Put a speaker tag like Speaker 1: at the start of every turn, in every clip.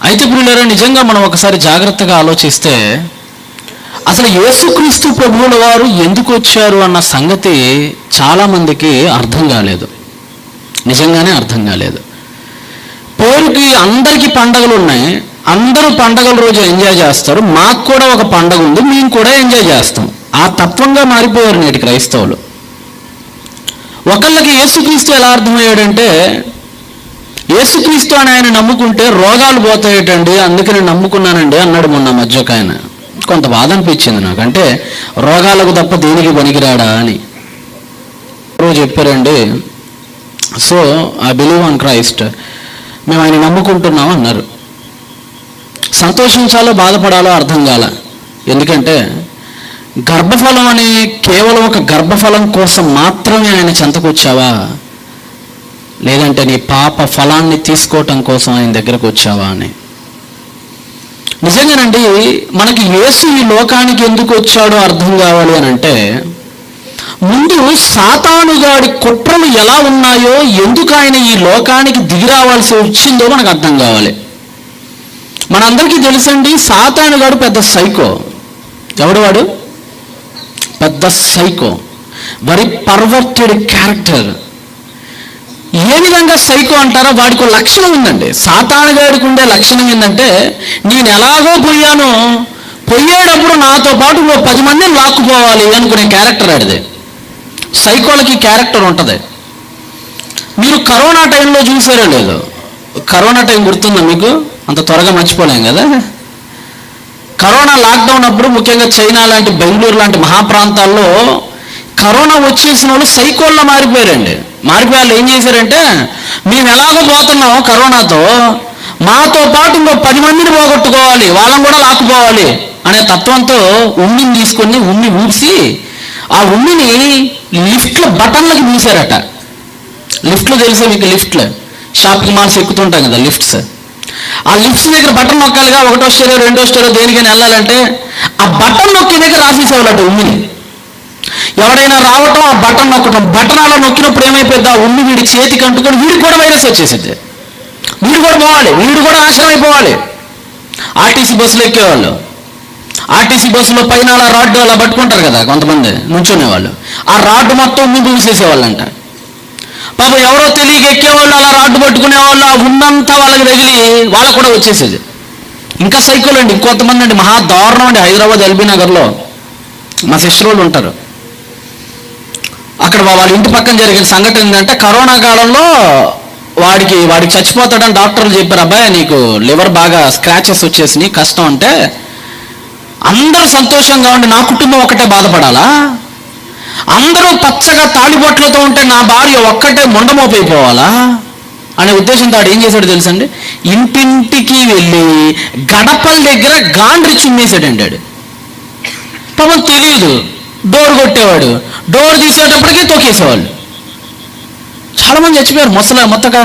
Speaker 1: అయితే ప్రియులారా, నిజంగా మనం ఒకసారి జాగ్రత్తగా ఆలోచిస్తే అసలు యేసుక్రీస్తు ప్రభువుల వారు ఎందుకు వచ్చారు అన్న సంగతి చాలామందికి అర్థం కాలేదు. నిజంగానే అర్థం కాలేదు. పేరుకి అందరికీ పండగలు ఉన్నాయి, అందరూ పండగల రోజు ఎంజాయ్ చేస్తారు. మాకు కూడా ఒక పండగ ఉంది, మేము కూడా ఎంజాయ్ చేస్తాం. ఆ తత్వంగా మారిపోయారు నేటి క్రైస్తవులు. ఒకళ్ళకి యేసుక్రీస్తు ఎలా అర్థమయ్యాడంటే, యేసుక్రీస్తు అని ఆయన నమ్ముకుంటే రోగాలు పోతాయటండి, అందుకని నమ్ముకున్నానండి అన్నాడు మొన్న మధ్య ఒక ఆయన. కొంత బాధ అనిపించింది నాకు. అంటే రోగాలకు తప్ప దేనికి పనికిరాడా అని రోజు చెప్పారండి. So I believe on Christ, మేము ఆయన నమ్ముకుంటున్నాం అన్నారు. సంతోషించాలో బాధపడాలో అర్థం కాల. ఎందుకంటే గర్భఫలం అని కేవలం ఒక గర్భఫలం కోసం మాత్రమే ఆయన చెంతకొచ్చావా, లేదంటే నీ పాప ఫలాన్ని తీసుకోవటం కోసం ఆయన దగ్గరకు వచ్చావా అని. నిజంగానండి, మనకి యేసు ఈ లోకానికి ఎందుకు వచ్చాడో అర్థం కావాలి అని అంటే, ముందు సాతానుగాడి కుట్రలు ఎలా ఉన్నాయో, ఎందుకు ఆయన ఈ లోకానికి దిగిరావాల్సి వచ్చిందో మనకు అర్థం కావాలి. మనందరికీ తెలుసండి, సాతానుగాడు పెద్ద సైకో. ఎవడు వాడు? పెద్ద సైకో, వెరీ పర్వర్టెడ్ క్యారెక్టర్. ఏ విధంగా సైకో అంటారో, వాడికి ఒక లక్షణం ఉందండి. సాతానుగాడికి ఉండే లక్షణం ఏంటంటే, నేను ఎలాగో పోయేటప్పుడు నాతో పాటు 10 మందిని లాక్కుపోవాలి అనుకునే క్యారెక్టర్ ఆడిది. సైకోలకి క్యారెక్టర్ ఉంటుంది. మీరు కరోనా టైంలో చూసారో లేదు? కరోనా టైం గుర్తుందా మీకు? అంత త్వరగా మర్చిపోలేం కదా. కరోనా లాక్డౌన్ అప్పుడు ముఖ్యంగా చైనా లాంటి, బెంగళూరు లాంటి మహాప్రాంతాల్లో కరోనా వచ్చేసిన వాళ్ళు సైకోల్లో మారిపోయారండి. మారిపోయాళ్ళు ఏం చేశారంటే, మేము ఎలాగో పోతున్నాం కరోనాతో, మాతో పాటు 10 మందిని పోగొట్టుకోవాలి, వాళ్ళని కూడా లాక్కుపోవాలి అనే తత్వంతో ఉమ్మిని తీసుకొని ఉమ్మి ఊడ్చి ఆ ఉమ్మిని లిఫ్ట్లో బటన్లకి మూసారట. లిఫ్ట్లు తెలుసా మీకు? లిఫ్ట్లు షాపింగ్ మాల్స్ ఎక్కుతుంటాం కదా, లిఫ్ట్స్. ఆ లిఫ్ట్స్ దగ్గర బటన్ నొక్కాలిగా, 1వ స్టోరో 2వ స్టోరో దేనికైనా వెళ్ళాలంటే ఆ బటన్ నొక్కి దగ్గర రాసేసేవాళ్ళట ఉమ్మిని. ఎవడైనా రావటం, ఆ బటన్ నొక్కటం, బటన్ అలా నొక్కినప్పుడు ఏమైపోద్ది, ఆ ఉమ్మి వీడి చేతికి అంటుకొని వీడికి కూడా వైరస్ వచ్చేసింది. వీడు కూడా పోవాలి, వీడు కూడా నాశనం అయిపోవాలి. ఆర్టీసీ బస్సులు ఎక్కేవాళ్ళు, ఆర్టీసీ బస్సులో పైన అలా రాడ్డు అలా పట్టుకుంటారు కదా కొంతమంది నుంచునేవాళ్ళు, ఆ రాడ్డు మొత్తం ఉమ్మి పూసేసేవాళ్ళంట. పాప ఎవరో తెలియక ఎక్కేవాళ్ళు అలా రాడ్డు పట్టుకునేవాళ్ళు, ఆ ఉన్నంతా వాళ్ళకి తగిలి వాళ్ళకు కూడా వచ్చేసేది. ఇంకా సైకోలు అండి, ఇంకొంతమంది అండి మహా దారుణం అండి. హైదరాబాద్ ఎల్బీ నగర్లో మా సిస్టర్ వాళ్ళు ఉంటారు. అక్కడ వాళ్ళ ఇంటి పక్కన జరిగిన సంఘటన ఏంటంటే, కరోనా కాలంలో వాడికి చచ్చిపోతాడని డాక్టర్లు చెప్పారు. అబ్బాయి నీకు లివర్ బాగా స్క్రాచెస్ వచ్చేసినాయి, కష్టం అంటే అందరూ సంతోషంగా ఉండి నా కుటుంబం ఒక్కటే బాధపడాలా, అందరూ పచ్చగా తాళిబొట్లతో ఉంటే నా భార్య ఒక్కటే మొండమోపైపోవాలా అనే ఉద్దేశంతో వాడు ఏం చేశాడు తెలుసండి, ఇంటింటికి వెళ్ళి గడపల దగ్గర గాండ్రి చుమ్మేశాడండి. వాడు పాపం తెలియదు, డోర్ కొట్టేవాడు, డోర్ తీసేటప్పటికీ తొక్కేసేవాళ్ళు. చాలామంది చచ్చిపోయారు. మొత్తగా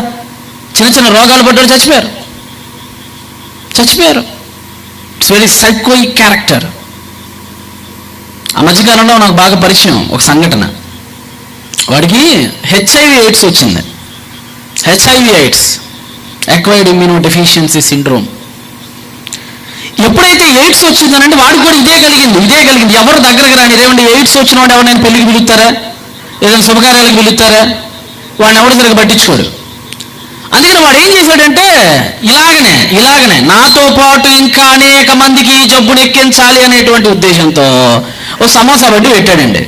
Speaker 1: చిన్న చిన్న రోగాలు పడ్డారు, చచ్చిపోయారు. It's very psychotic character. ఆ మధ్యకాలంలో నాకు బాగా పరిచయం ఒక సంఘటన. వాడికి హెచ్ఐవి ఎయిడ్స్ వచ్చింది. HIV AIDS, acquired immunodeficiency syndrome. ఎప్పుడైతే ఎయిడ్స్ వచ్చిందనంటే వాడికి కూడా ఇదే కలిగింది. ఎవరు దగ్గరకు రాని, ఏమంటే ఎయిడ్స్ వచ్చిన వాడు ఎవరైనా పెళ్లికి పిలుస్తారా, ఏదైనా శుభకార్యాలకు పిలుస్తారా, వాడిని ఎవరు సరిగ్గా పట్టించుకోడు. అందుకని వాడు ఏం చేశాడంటే, ఇలాగనే నాతో పాటు ఇంకా అనేక మందికి ఈ జబ్బును ఎక్కించాలి అనేటువంటి ఉద్దేశంతో ఓ సమోసా బడ్డి పెట్టాడండి.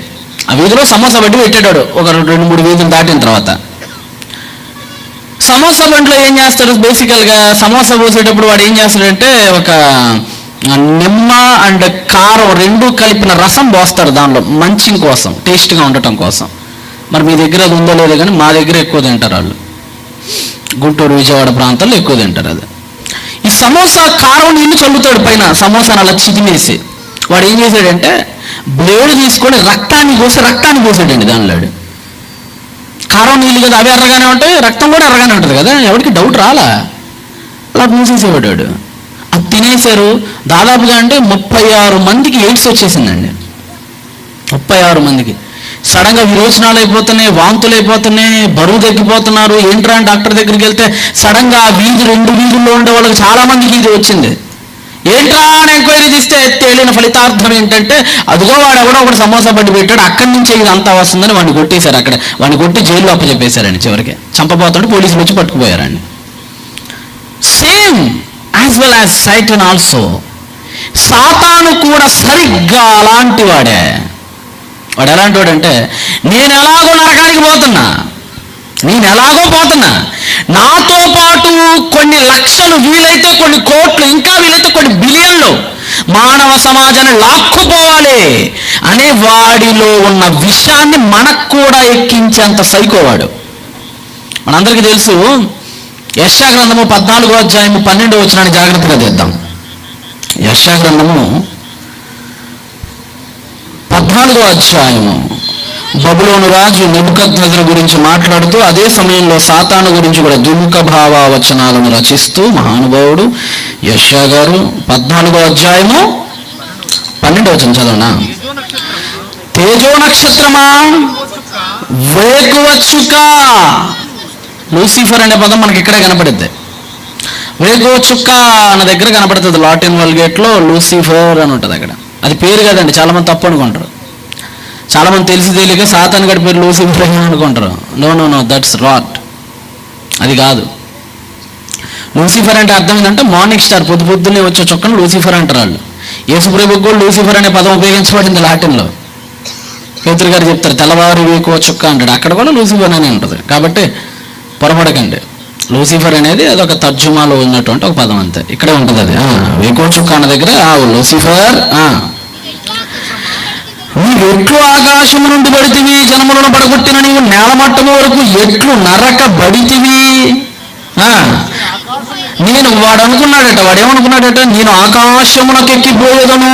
Speaker 1: ఆ వీధిలో సమోసా బడ్డి పెట్టాడు. ఒక 2-3 వీధులు దాటిన తర్వాత సమోసా బండిలో ఏం చేస్తాడు, బేసికల్గా సమోసా పోసేటప్పుడు వాడు ఏం చేస్తాడంటే, ఒక నిమ్మ అండ్ కారం 2 కలిపిన రసం పోస్తాడు దానిలో, మంచింగ్ కోసం, టేస్ట్గా ఉండటం కోసం. మరి మీ దగ్గర అది ఉందో లేదో కానీ మా దగ్గర ఎక్కువ తింటారు వాళ్ళు. గుంటూరు, విజయవాడ ప్రాంతాల్లో ఎక్కువ తింటారు అది. ఈ సమోసా కారం నీళ్ళు చల్లుతాడు పైన, సమోసాను అలా చిదిమేసి. వాడు ఏం చేశాడంటే, బ్లేడ్ తీసుకొని రక్తాన్ని పోసాడండి దానిలో. కారం నీళ్ళు కదా, అవి ఎర్రగానే ఉంటాయి, రక్తం కూడా ఎర్రగానే ఉంటుంది కదా, ఎవరికి డౌట్ రాలా, అలా మూసేసేవాడు. అది తినేశారు. దాదాపుగా అంటే 36 మందికి ఎయిడ్స్ వచ్చేసిందండి. 36 మందికి. సడన్గా విరోచనాలు అయిపోతున్నాయి, వాంతులు అయిపోతున్నాయి, బరువు తగ్గిపోతున్నారు. ఏంట్రా డాక్టర్ దగ్గరికి వెళ్తే సడన్గా ఆ వీధి 2 వీధుల్లో ఉండే వాళ్ళకి చాలా మందికి ఇది వచ్చింది. ఏంట్రా అని ఎంక్వైరీ తీస్తే తేలిన ఫలితార్థం ఏంటంటే అదిగో వాడు ఎవడో ఒకటి సమోసా బండి పెట్టాడు, అక్కడి నుంచే ఇది అంతా వస్తుందని వాడిని కొట్టేశారు. అక్కడ వాడిని కొట్టి జైల్లో అప్పచెప్పేశారండి. చివరికి చంపబోతుంటే పోలీసులు వచ్చి పట్టుకుపోయారండి. Same as well as Satan also. సాతాను కూడా సరిగ్గా అలాంటి వాడే. వాడు ఎలాంటి వాడంటే, నేను ఎలాగో నరకానికి పోతున్నా, నాతో పాటు కొన్ని లక్షలు, వీలైతే కొన్ని కోట్లు, ఇంకా వీలైతే కొన్ని బిలియన్లు మానవ సమాజాన్ని లాక్కుపోవాలి అనే వాడిలో ఉన్న విషయాన్ని మనకు కూడా ఎక్కించేంత సైకోవాడు. మనందరికీ తెలుసు, యెషయా గ్రంథము 14వ అధ్యాయము 12వ వచనాన్ని జాగ్రత్తగా తీద్దాం. యెషయా గ్రంథము 14వ అధ్యాయము బబులోను రాజు నెబుకద్నెజరు గురించి మాట్లాడుతూ, అదే సమయంలో సాతాను గురించి కూడా దుముఖ భావ వచనాలను రచిస్తూ మహానుభావుడు యెషయా గారు 14వ అధ్యాయము 12వ వచనం చదవనా? తేజో నక్షత్రమా, వేకువ చుక్క. లూసిఫర్ అనే పదం మనకి ఇక్కడే కనపడుద్ది. వేకువ చుక్క అన్న దగ్గర కనపడుతుంది. లాటిన్ వల్గేట్లో లూసిఫర్ అని ఉంటుంది అక్కడ. అది పేరు కదండి, చాలామంది తప్పు అనుకుంటారు. చాలామంది తెలిసి తెలియక సాతాను గడి పేరు లూసిఫర్ అనుకుంటారు. నో, దట్స్ రాట్. అది కాదు. లూసిఫర్ అంటే అర్థం ఏంటంటే మార్నింగ్ స్టార్, పొద్దున్నే వచ్చే చుక్కను లూసిఫర్ అంటారు వాళ్ళు. యేసుప్రభువుకు కూడా లూసిఫర్ అనే పదం ఉపయోగించబడింది లాటిన్లో. పేతురు గారు చెప్తారు, తెల్లవారు వేకువ చుక్క అంటాడు. అక్కడ కూడా లూసిఫర్ అనే ఉంటుంది. కాబట్టి పొరపడకండి. లూసిఫర్ అనేది అదొక తర్జుమాలో ఉన్నటువంటి ఒక పదం అంతే. ఇక్కడే ఉంటుంది అది. వేకువ చుక్క అన్న దగ్గర లూసిఫర్. నీవు ఎట్లు ఆకాశము నుండి పడితివి, జనములను పడగొట్టిన నీవు నేలమట్టము వరకు ఎట్లు నరకబడితివి. నేను వాడు అనుకున్నాడట, వాడేమనుకున్నాడట, నేను ఆకాశమునకు ఎక్కిపోయేదను,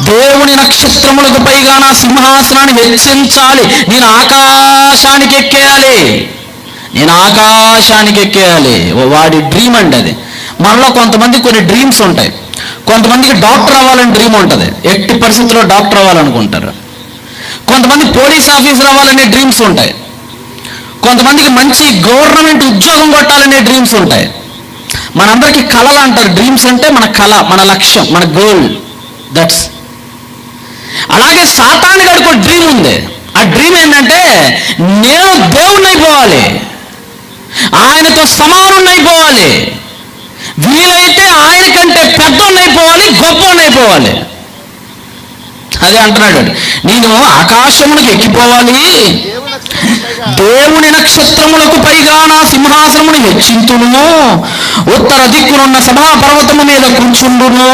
Speaker 1: దేవుని నక్షత్రములకు పైగా నా సింహాసనాన్ని హెచ్చించాలి, నేను ఆకాశానికి ఎక్కేయాలి. వాడి డ్రీమ్ అండి అది. మనలో కొంతమంది కొన్ని డ్రీమ్స్ ఉంటాయి. కొంతమందికి డాక్టర్ అవ్వాలని డ్రీమ్ ఉంటుంది, ఎట్టి పరిస్థితుల్లో డాక్టర్ అవ్వాలనుకుంటారు. కొంతమంది పోలీస్ ఆఫీసర్ అవ్వాలనే డ్రీమ్స్ ఉంటాయి. కొంతమందికి మంచి గవర్నమెంట్ ఉద్యోగం కొట్టాలనే డ్రీమ్స్ ఉంటాయి. మనందరికీ కళలు అంటారు. డ్రీమ్స్ అంటే మన కళ, మన లక్ష్యం, మన గోల్. దట్స్. అలాగే సాతాను గాడికి ఒక డ్రీమ్ ఉంది. ఆ డ్రీమ్ ఏంటంటే, నేను దేవుణ్ణి అయిపోవాలి, ఆయనతో సమానుణ్ణి అయిపోవాలి, వీలైతే ఆయన కంటే పెద్దోణ్ణి అయిపోవాలి, గొప్పవాణ్ణి అయిపోవాలి. అదే అంటున్నాడు, నేను ఆకాశములకు ఎక్కిపోవాలి, దేవుని నక్షత్రములకు పైగా నా సింహాసనమును హెచ్చింతును, ఉత్తర దిక్కునున్న సభాపర్వతము మీద కూర్చుండును,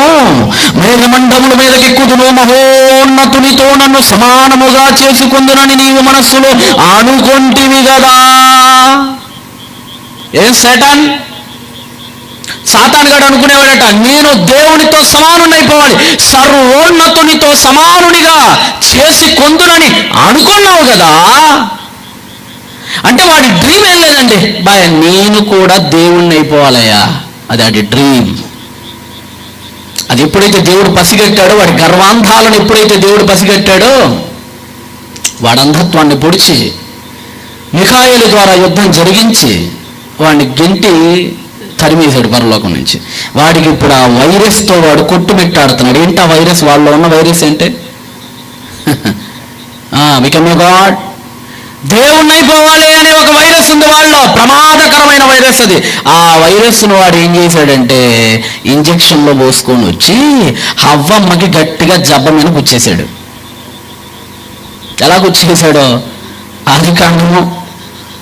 Speaker 1: మేఘమండముల మీదకి ఎక్కుదును, మహోన్నతునితో నన్ను సమానముగా చేసుకుందునని నీవు మనస్సులో అనుకొంటివి కదా. ఏం సేటాన్? సాతాను గాడు అనుకునేవాడట, నేను దేవునితో సమానుని అయిపోవాలి, సర్వోన్నతునితో సమానునిగా చేసి కొందునని అనుకున్నావు కదా. అంటే వాడి డ్రీమ్ ఏం లేదండి, నేను కూడా దేవుణ్ణి అయిపోవాలయ్యా. అది వాడి డ్రీమ్. అది ఎప్పుడైతే దేవుడు పసిగట్టాడో, వాడి గర్వాంధాలను ఎప్పుడైతే దేవుడు పసిగట్టాడో, వాడి అంధత్వాన్ని పొడిచి మిఖాయేలు ద్వారా యుద్ధం జరిగించి వాడిని గెంటి తరిమేశాడు పరలోకం నుంచి. వాడికి ఇప్పుడు ఆ వైరస్తో వాడు కొట్టుమిట్టాడుతున్నాడు. ఏంటి ఆ వైరస్? వాళ్ళలో ఉన్న వైరస్ ఏంటి? బికమ్ ఏ గాడ్, దేవుణ్ణి అయిపోవాలి అనే ఒక వైరస్ ఉంది వాళ్ళలో, ప్రమాదకరమైన వైరస్ అది. ఆ వైరస్ను వాడు ఏం చేశాడంటే, ఇంజక్షన్లో పోసుకొని వచ్చి హవ్వమ్మకి గట్టిగా జబ్బ మీద గుచ్చేశాడు. ఎలా గుచ్చేసాడో ఆదికాండము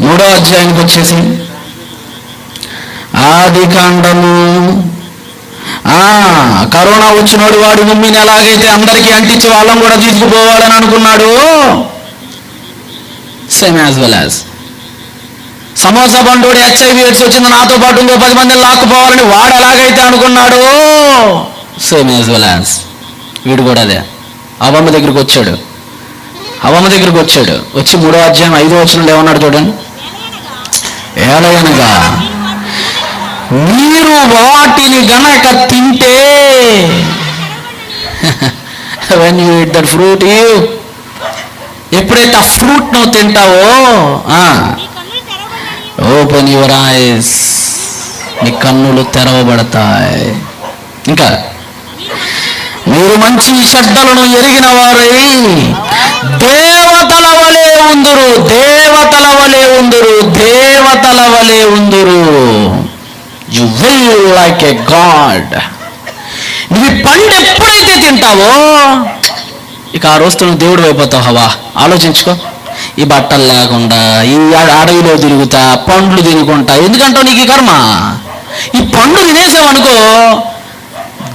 Speaker 1: 3వ అధ్యాయానికి వచ్చేసి, ఆదికాండము కరోనా వచ్చినోడు వాడి మమ్మీని ఎలాగైతే అందరికీ అంటించి వాళ్ళం కూడా తీసుకుపోవాలని అనుకున్నాడు, same as well as samosa బండోడు HIV ఎయిడ్స్ వచ్చింది, నాతో పాటు ఇంకో 10 మందిని లాక్కుపోవాలని వాడు ఎలాగైతే అనుకున్నాడు, సేమ్ యాజ్ వెల్ యాజ్ వీడు కూడా అదే అవ్వమ్మ దగ్గరికి వచ్చాడు. వచ్చి 3వ అధ్యాయం 5వ వచనంలో ఏమన్నాడు చూడండి, ఏలయనగా మీరు వాటిని గనక తింటే, when you eat that fruit, ఎప్పుడైతే ఆ ఫ్రూట్ నువ్వు తింటావో, ఓపెన్ యువర్ ఐస్, నీ కన్నులు తెరవబడతాయి. ఇంకా మీరు మంచి చెడ్డలను ఎరిగిన వారై దేవతల వలె ఉందురు, దేవతల వలె ఉందురు, దేవతల వలె ఉందురు. You will like a god. నువ్వు ఈ పండు ఎప్పుడైతే తింటావో ఇక ఆ రోజుతో నువ్వు దేవుడు అయిపోతావు. హవా ఆలోచించుకో. ఈ బట్టలు లేకుండా, ఈ అడవిలో తిరుగుతా, పండ్లు తిరుగుకుంటా, ఎందుకంటావు నీకు ఈ కర్మ? ఈ పండు తినేసావనుకో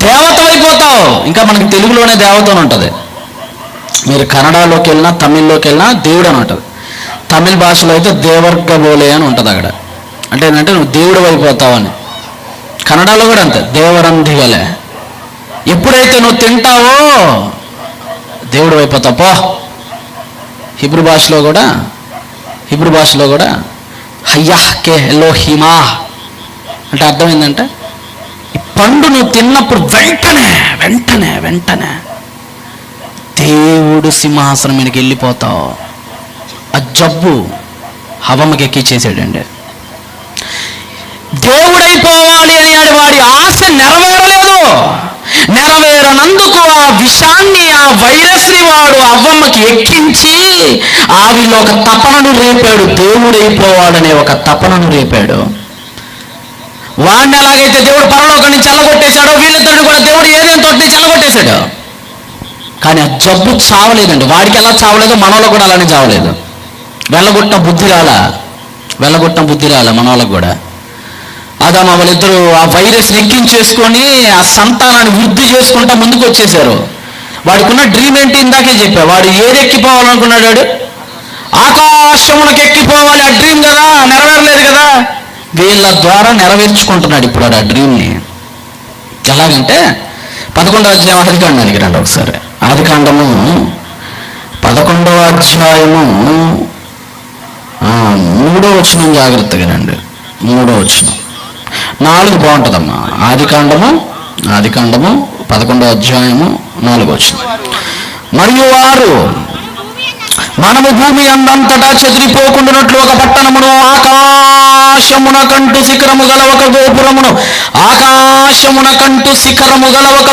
Speaker 1: దేవత అయిపోతావు. ఇంకా మనకి తెలుగులోనే దేవత అని ఉంటుంది. మీరు కన్నడలోకి వెళ్ళినా తమిళ్లోకి వెళ్ళినా దేవుడు అని ఉంటుంది. తమిళ భాషలో అయితే దేవర్గ బోలే అని ఉంటుంది అక్కడ. అంటే ఏంటంటే నువ్వు దేవుడు అయిపోతావు అని. కన్నడలో కూడా అంతే, దేవరంధిగలే. ఎప్పుడైతే నువ్వు తింటావో దేవుడు అయిపోతావు పో. హిబ్రూ భాషలో కూడా హయ్యాహ్ కే ఎలోహిమా అంటే అర్థం ఏంటంటే ఈ పండు నువ్వు తిన్నప్పుడు వెంటనే వెంటనే వెంటనే దేవుడు సింహాసనం మీదకి వెళ్ళిపోతావు. ఆ జబ్బు హవమ్మకి ఎక్కిచ్చేసాడండి. దేవుడైపోవాలి అని వాడి ఆశ నెరవేరలేదు. నెరవేరనందుకు ఆ విషాన్ని, ఆ వైరస్ని వాడు అవ్వమ్మకి ఎక్కించి ఆవిలో ఒక తపనను రేపాడు. దేవుడైపోవాలనే ఒక తపనను రేపాడు. వాడిని ఎలాగైతే దేవుడు పరలోకం నుంచి చల్లగొట్టేశాడో వీళ్ళిద్దరిని కూడా దేవుడు ఏదైనా తోటి నుంచి చల్లగొట్టేశాడు. కానీ ఆ జబ్బు చావలేదండి. వాడికి ఎలా చావలేదో మనోళ్ళకు కూడా అలానే చావలేదు. వెళ్ళగొట్టిన బుద్ధి రాల మనోళ్ళకు కూడా. ఆదాము వాళ్ళిద్దరూ ఆ వైరస్ ఎక్కించేసుకొని ఆ సంతానాన్ని వృద్ధి చేసుకుంటా ముందుకు వచ్చేసారు. వాడికి ఉన్న డ్రీమ్ ఏంటి ఇందాకే చెప్పా. వాడు ఏది ఎక్కిపోవాలనుకున్నాడు? వాడు ఆకాశమునకు ఎక్కిపోవాలి. ఆ డ్రీమ్ కదా, నెరవేరలేదు కదా. వీళ్ళ ద్వారా నెరవేర్చుకుంటున్నాడు ఇప్పుడు ఆ డ్రీమ్ని. ఎలాగంటే 11వ అధ్యాయం ఆదికాండానికి రండి ఒకసారి. ఆదికాండము 11వ అధ్యాయము 3వ వచనం జాగ్రత్తగా రండి. 3వ వచనం 4 బాగుంటుందమ్మా. ఆదికాండము 11వ అధ్యాయము 4వ వచనం. మరియు వారు మనము భూమి అందంతటా చెదిరిపోకుండానట్లు ఒక పట్టణమును, ఆకాశమున కంటు శిఖరము గల ఒక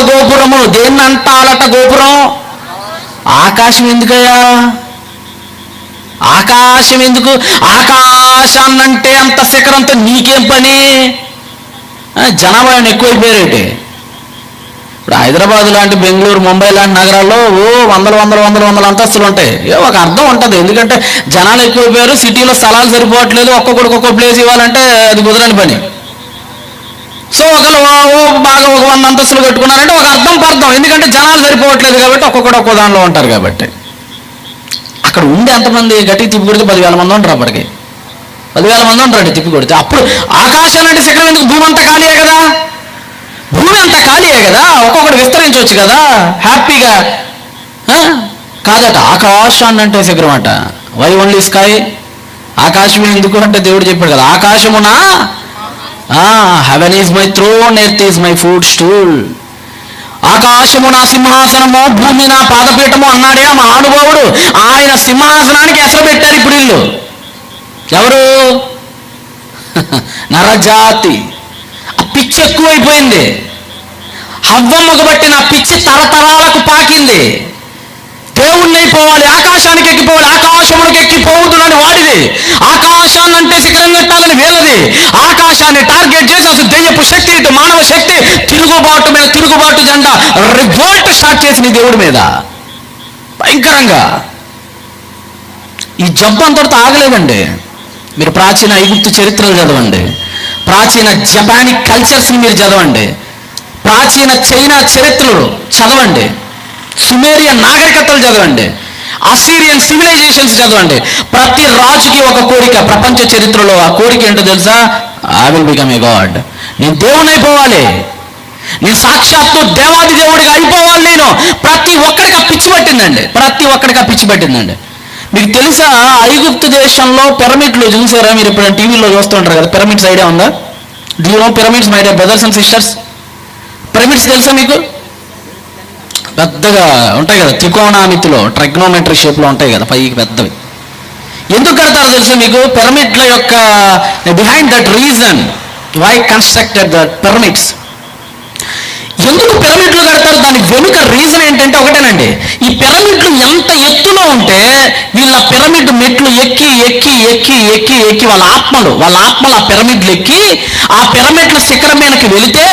Speaker 1: గోపురమును, దేన్ని అంటాలట గోపురం? ఆకాశం ఎందుకయ్యా? ఆకాశం ఎందుకు? ఆకాశాన్నంటే అంత శిఖరంతో నీకేం పని? జనాభా ఎక్కువైపోయారేంటి? ఇప్పుడు హైదరాబాద్ లాంటి, బెంగళూరు, ముంబై లాంటి నగరాల్లో వందల అంతస్తులు ఉంటాయి. ఒక అర్థం ఉంటుంది. ఎందుకంటే జనాలు ఎక్కువైపోయారు, సిటీలో స్థలాలు సరిపోవట్లేదు, ఒక్కొక్కడికి ఒక్కొక్క ప్లేస్ ఇవ్వాలంటే అది కుదరని పని. సో ఒకళ్ళు బాగా 100 అంతస్తులు కట్టుకున్నారంటే ఒక అర్థం. ఎందుకంటే జనాలు సరిపోవట్లేదు కాబట్టి ఒక్కొక్కడు ఒక్కో దానిలో ఉంటారు కాబట్టి. అక్కడ ఉండే ఎంతమంది గట్టికి తిప్పి కొడితే 10,000 మంది ఉంటారు. అప్పటికి 10,000 మంది ఉంటారండి తిప్పి కొడితే. అప్పుడు ఆకాశాలు అంటే శిఖరం ఎందుకు? భూమి అంతా ఖాళీయే కదా, ఒక్కొక్కటి విస్తరించవచ్చు కదా హ్యాపీగా. కాదట, ఆకాశాన్ని అంటే శిఖరం అట. Why only sky? ఆకాశం ఎందుకు అంటే దేవుడు చెప్పాడు కదా, ఆకాశమునా heaven is my throne, earth is my footstool. ఆకాశము నా సింహాసనము, భూమి నా పాదపీఠము అన్నాడే ఆ మహానుభావుడు. ఆయన సింహాసనానికి ఎసరు పెట్టారు ఇప్పుడు వీళ్ళు. ఎవరు? నరజాతి. ఆ పిచ్చి ఎక్కువైపోయింది. హవ్వమ్మకు బట్టిన పిచ్చి తరతరాలకు పాకింది. దేవుణ్ణి అయిపోవాలి, ఆకాశానికి ఎక్కిపోవాలి, ఆకాశమునికి ఎక్కిపోవద్దునని వాడిది. ఆకాశాన్ని అంటే శిఖరం కట్టాలని వీళ్ళది. ఆకాశాన్ని టార్గెట్ చేసి అసలు దెయ్యపు శక్తి, ఇటు మానవ శక్తి తిరుగుబాటు జెండా రివోల్ట్ స్టార్ట్ చేసింది దేవుడి మీద భయంకరంగా. ఈ జబ్బు అంతటితో ఆగలేదండి. మీరు ప్రాచీన ఐగుప్తు చరిత్రలు చదవండి, ప్రాచీన జపానిక్ కల్చర్స్ని మీరు చదవండి, ప్రాచీన చైనా చరిత్రలు చదవండి, సుమేరియన్ నాగరికతలు చదవండి, అసీరియన్ సివిలైజేషన్స్ చదవండి. ప్రతి రాజుకి ఒక కోరిక ప్రపంచ చరిత్రలో. ఆ కోరిక ఏంటో తెలుసా? I will become a God. నేను దేవుని అయిపోవాలి, నేను సాక్షాత్తు దేవాది దేవుడిగా అయిపోవాలి నేను. ప్రతి ఒక్కడికి ఆ పిచ్చి పట్టిందండి. మీకు తెలుసా ఐగుప్తు దేశంలో పిరమిడ్లు చూసారా? మీరు ఇప్పుడు టీవీలో చూస్తూ ఉంటారు కదా, పిరమిడ్స్ ఐడియా ఉందా? Do you know pyramids my dear brothers and sisters? Pyramids తెలుసా మీకు? పెద్దగా ఉంటాయి కదా, త్రికోణామితిలో ట్రైగ్నోమెట్రీ షేప్లో ఉంటాయి కదా పైకి పెద్దవి. ఎందుకు కడతారో తెలుసు మీకు? పిరమిడ్ల యొక్క behind that reason why constructed that pyramids. ఎందుకు పిరమిడ్లు కడతారు? దాని వెనుక రీజన్ ఏంటంటే ఒకటేనండి, ఈ పిరమిడ్లు ఎంత ఎత్తులో ఉంటే వీళ్ళ పిరమిడ్ మెట్లు ఎక్కి ఎక్కి ఎక్కి ఎక్కి ఎక్కి వాళ్ళ ఆత్మలు ఆ పిరమిడ్లు ఎక్కి ఆ పిరమిడ్ల శిఖరం మీదకి వెళితే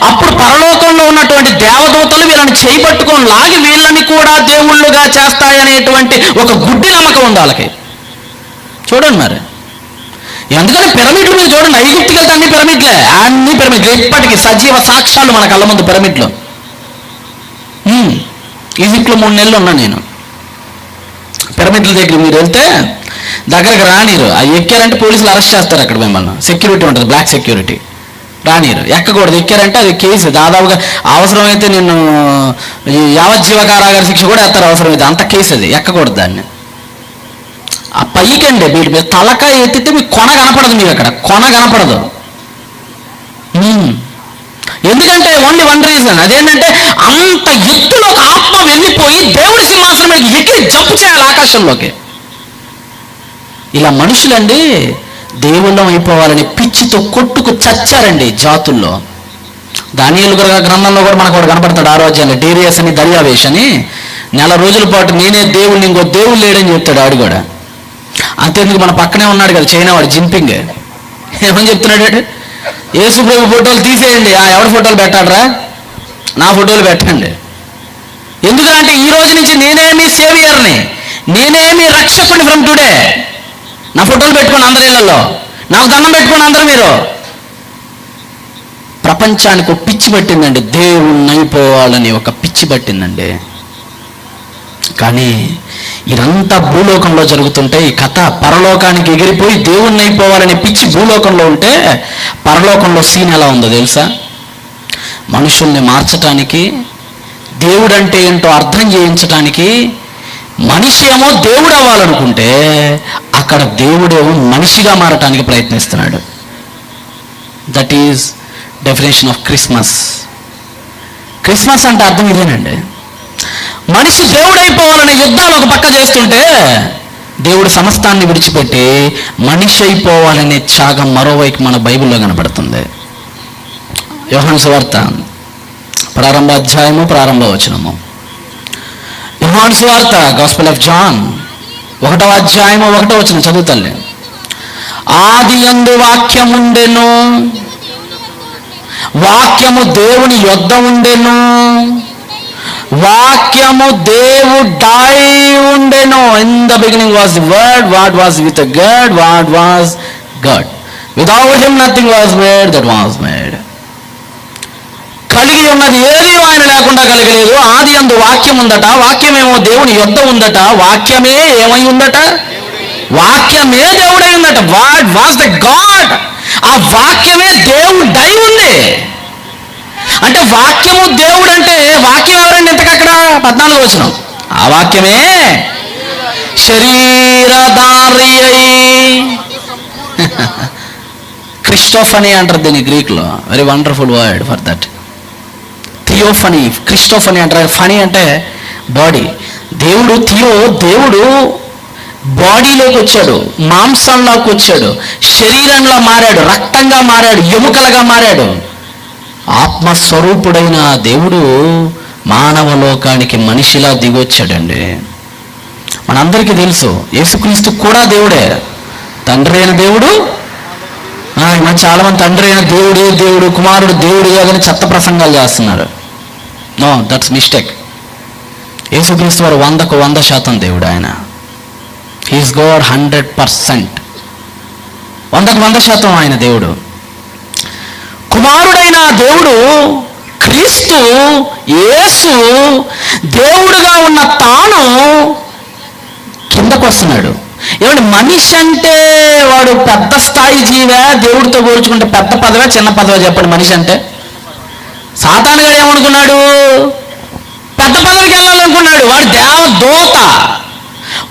Speaker 1: అప్పుడు పరలోకంలో ఉన్నటువంటి దేవదూతలు వీళ్ళని చేపట్టుకొని లాగి వీళ్ళని కూడా దేవుళ్ళుగా చేస్తాయనేటువంటి ఒక గుడ్డి నమ్మకం ఉంది వాళ్ళకి. చూడండి మరి, ఎందుకంటే పిరమిడ్లు మీరు చూడండి, ఐగుప్తుకి వెళ్తే అన్ని పిరమిడ్లు ఇప్పటికీ సజీవ సాక్ష్యాలు మన కళ్ళ ముందు పిరమిడ్లు. ఈజిప్ట్లో 3 నెలలు ఉన్నాను నేను. పిరమిడ్ల దగ్గర మీరు వెళ్తే దగ్గరకు రానిరు, అవి ఎక్కారంటే పోలీసులు అరెస్ట్ చేస్తారు అక్కడ మిమ్మల్ని. సెక్యూరిటీ ఉంటుంది, బ్లాక్ సెక్యూరిటీ, రానిరు, ఎక్కకూడదు. ఎక్కారంటే అది కేసు, దాదాపుగా అవసరమైతే నిన్ను యావజ్జీవ కారాగార శిక్ష కూడా వేస్తారు అవసరమైతే, అంత కేసు అది, ఎక్కకూడదు దాన్ని. ఆ పైకండి వీటి మీద తలకాయ ఎత్తితే మీకు కొన కనపడదు, మీకు అక్కడ కొన కనపడదు. ఎందుకంటే ఓన్లీ వన్ రీజన్, అదేంటంటే అంత ఎత్తులో ఒక ఆత్మ వెళ్ళిపోయి దేవుడి సింహాసనం మీద ఎక్కి జంపు చేయాలి ఆకాశంలోకి. ఇలా మనుషులండి దేవుళ్ళం అయిపోవాలని పిచ్చితో కొట్టుకు చచ్చారండి జాతుల్లో. దానియేలు గ్రంథంలో కూడా మనకు ఒకటి కనపడతాడు, ఆ రోజు డేరియస్ అని దర్యావేష్ అని 4 రోజుల పాటు నేనే దేవుడిని, ఇంకో దేవుడు లేడని చెప్తాడు ఆడు కూడా. అంతేందుకు మన పక్కనే ఉన్నాడు కదా చైనా వాడు జిన్పింగ్, ఏమని చెప్తున్నాడు? యేసు ప్రభు ఫోటోలు తీసేయండి, ఎవరి ఫోటోలు పెట్టాడరా? నా ఫోటోలు పెట్టండి. ఎందుకంటే ఈ రోజు నుంచి నేనేమి సేవియర్ని, నేనేమి రక్షకుని ఫ్రమ్ టుడే. నా ఫోటోలు పెట్టుకోండి అందరి ఇళ్లలో, నాకు దండం పెట్టుకోండి అందరూ. మీరు ప్రపంచానికి ఒక పిచ్చి పట్టిందండి, దేవుణ్ణి అయిపోవాలని ఒక పిచ్చి పట్టిందండి. కానీ ఇదంతా భూలోకంలో జరుగుతుంటే ఈ కథ పరలోకానికి ఎగిరిపోయి దేవుణ్ణి అయిపోవాలని పిచ్చి భూలోకంలో ఉంటే పరలోకంలో సీన్ ఎలా ఉందో తెలుసా? మనుషుల్ని మార్చటానికి, దేవుడు అంటే ఏంటో అర్థం చేయించటానికి మనిషి ఏమో దేవుడు అవ్వాలనుకుంటే అక్కడ దేవుడేమో మనిషిగా మారటానికి ప్రయత్నిస్తున్నాడు. That is definition of Christmas. Christmas అంటే అర్థం ఇదేనండి. మనిషి దేవుడైపోవాలనే యుద్ధాలు ఒక పక్క చేస్తుంటే దేవుడు సమస్తాన్ని విడిచిపెట్టి మనిషి అయిపోవాలనే త్యాగం మరోవైపు మన బైబిల్లో కనబడుతుంది. యోహాను సువార్త ప్రారంభ అధ్యాయము ప్రారంభ వచనము. యోహాను సువార్త గాస్పెల్ ఆఫ్ జాన్ 1వ అధ్యాయము 1వ వచనం చదువుతలే. ఆది యందు వాక్యముండెను, వాక్యము దేవుని యొద్ద ఉండెను, వాక్యము దేవుడై ఉండెను. In the beginning was the word, what was with God, what was God. Without him nothing was made that was made. కలిగి ఉన్నది ఏది ఆయన లేకుండా కలిగలేదు. ఆది యందు వాక్యం ఉందట, వాక్యమేమో దేవుని యొద్ద ఉందట, వాక్యమే ఏమై ఉందట? వాక్యమే దేవుడై ఉందట. What was the God. ఆ వాక్యమే దేవుడై ఉంది. అంటే వాక్యము దేవుడు అంటే వాక్యం ఎవరండి ఇంతకక్కడ? 14వ వచనం. ఆ వాక్యమే శరీరధారి అయి, క్రిస్టోఫనీ అంటారు దీన్ని గ్రీక్లో. Very wonderful word for that. Theophany, christophany అంటారు. ఫనీ అంటే బాడీ. దేవుడు బాడీలోకి వచ్చాడు, మాంసంలోకి వచ్చాడు, శరీరంలో మారాడు, రక్తంగా మారాడు, ఎముకలుగా మారాడు. ఆత్మస్వరూపుడైన దేవుడు మానవ లోకానికి మనిషిలా దిగొచ్చాడండి. మనందరికీ తెలుసు యేసుక్రీస్తు కూడా దేవుడే, తండ్రి అయిన దేవుడు. చాలా మంది తండ్రి అయిన దేవుడు, కుమారుడు దేవుడు కాదని చెత్త ప్రసంగాలు చేస్తున్నారు. No, that's mistake. యేసుక్రీస్తు వారు 100కు 100% దేవుడు. ఆయన హీఈస్ గాడ్ 100%. 100కు 100% ఆయన దేవుడు. కుమారుడైన దేవుడు క్రీస్తు యేసు దేవుడుగా ఉన్న తాను కిందకు వస్తున్నాడు. ఏమంటే మనిషి అంటే వాడు పెద్ద స్థాయి జీవే, దేవుడితో పోల్చుకుంటే పెద్ద పదవే చిన్న పదవే చెప్పండి? మనిషి అంటే సాతాను గారు ఏమనుకున్నాడు? పెద్ద పదవికి వెళ్ళాలనుకున్నాడు. వాడు దేవదూత,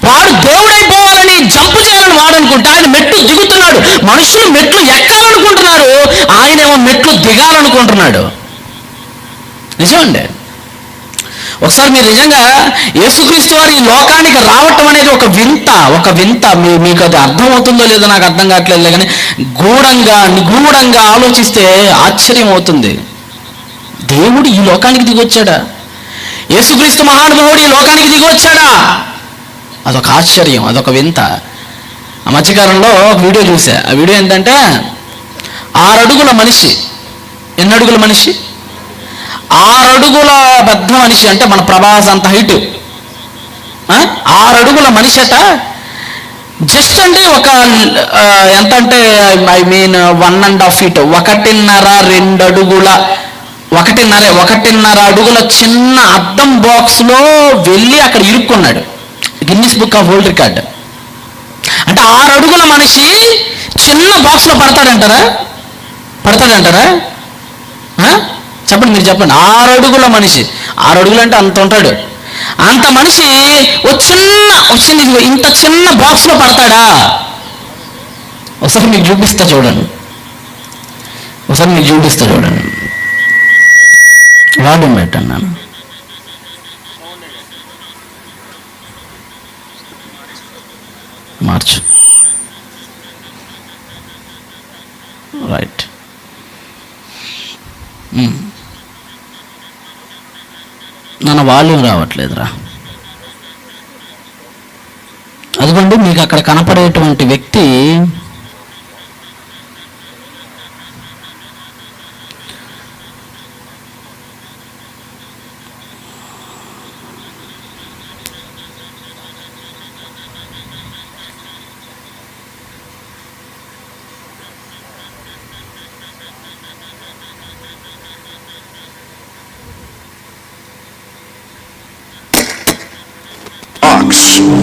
Speaker 1: వాడు దేవుడైపోవాలని జంపు చేయాలని వాడు అనుకుంటే ఆయన మెట్లు దిగుతున్నాడు. మనుషులు మెట్లు ఎక్కాలనుకుంటున్నారు, ఆయనేమో మెట్లు దిగాలనుకుంటున్నాడు. నిజమండి. ఒకసారి మీరు నిజంగా యేసుక్రీస్తు వారు ఈ లోకానికి రావటం అనేది ఒక వింత మీకు అది అర్థమవుతుందో లేదో నాకు అర్థం కావట్లేదు, కానీ నిగూఢంగా ఆలోచిస్తే ఆశ్చర్యం అవుతుంది. దేవుడు ఈ లోకానికి దిగొచ్చాడా? యేసుక్రీస్తు మహానుభావుడు ఈ లోకానికి దిగొచ్చాడా? అదొక ఆశ్చర్యం, అదొక వింత. ఆ మధ్యకాలంలో ఒక వీడియో చూసా. ఆ వీడియో ఏంటంటే 6 అడుగుల మనిషి. ఎన్ని అడుగుల మనిషి? 6 అడుగుల పెద్ద మనిషి, అంటే మన ప్రభాస్ అంత హైట్. 6 అడుగుల మనిషి అట. జస్ట్ అంటే ఒక ఎంత అంటే ఐ మీన్ 1.5 feet, 1.5 అడుగుల 1.5 అడుగుల చిన్న అద్దం బాక్స్లో వెళ్ళి అక్కడ ఇరుక్కున్నాడు. Guinness book of world record. అంటే 6 అడుగుల మనిషి చిన్న బాక్స్లో పడతాడంటారా? చెప్పండి, మీరు చెప్పండి. 6 అడుగుల మనిషి, 6 అడుగులు అంటే అంత ఉంటాడు. అంత మనిషి వచ్చింది ఇంత చిన్న బాక్స్లో పడతాడా? ఒకసారి మీకు చూపిస్తా చూడండి. వాల్యూమ్ పెట్టండి నేను. మార్చు. రైట్. నన్ను వాల్యూమ్ రావట్లేదురా. అదిగోండి, మీకు అక్కడ కనపడేటువంటి వ్యక్తి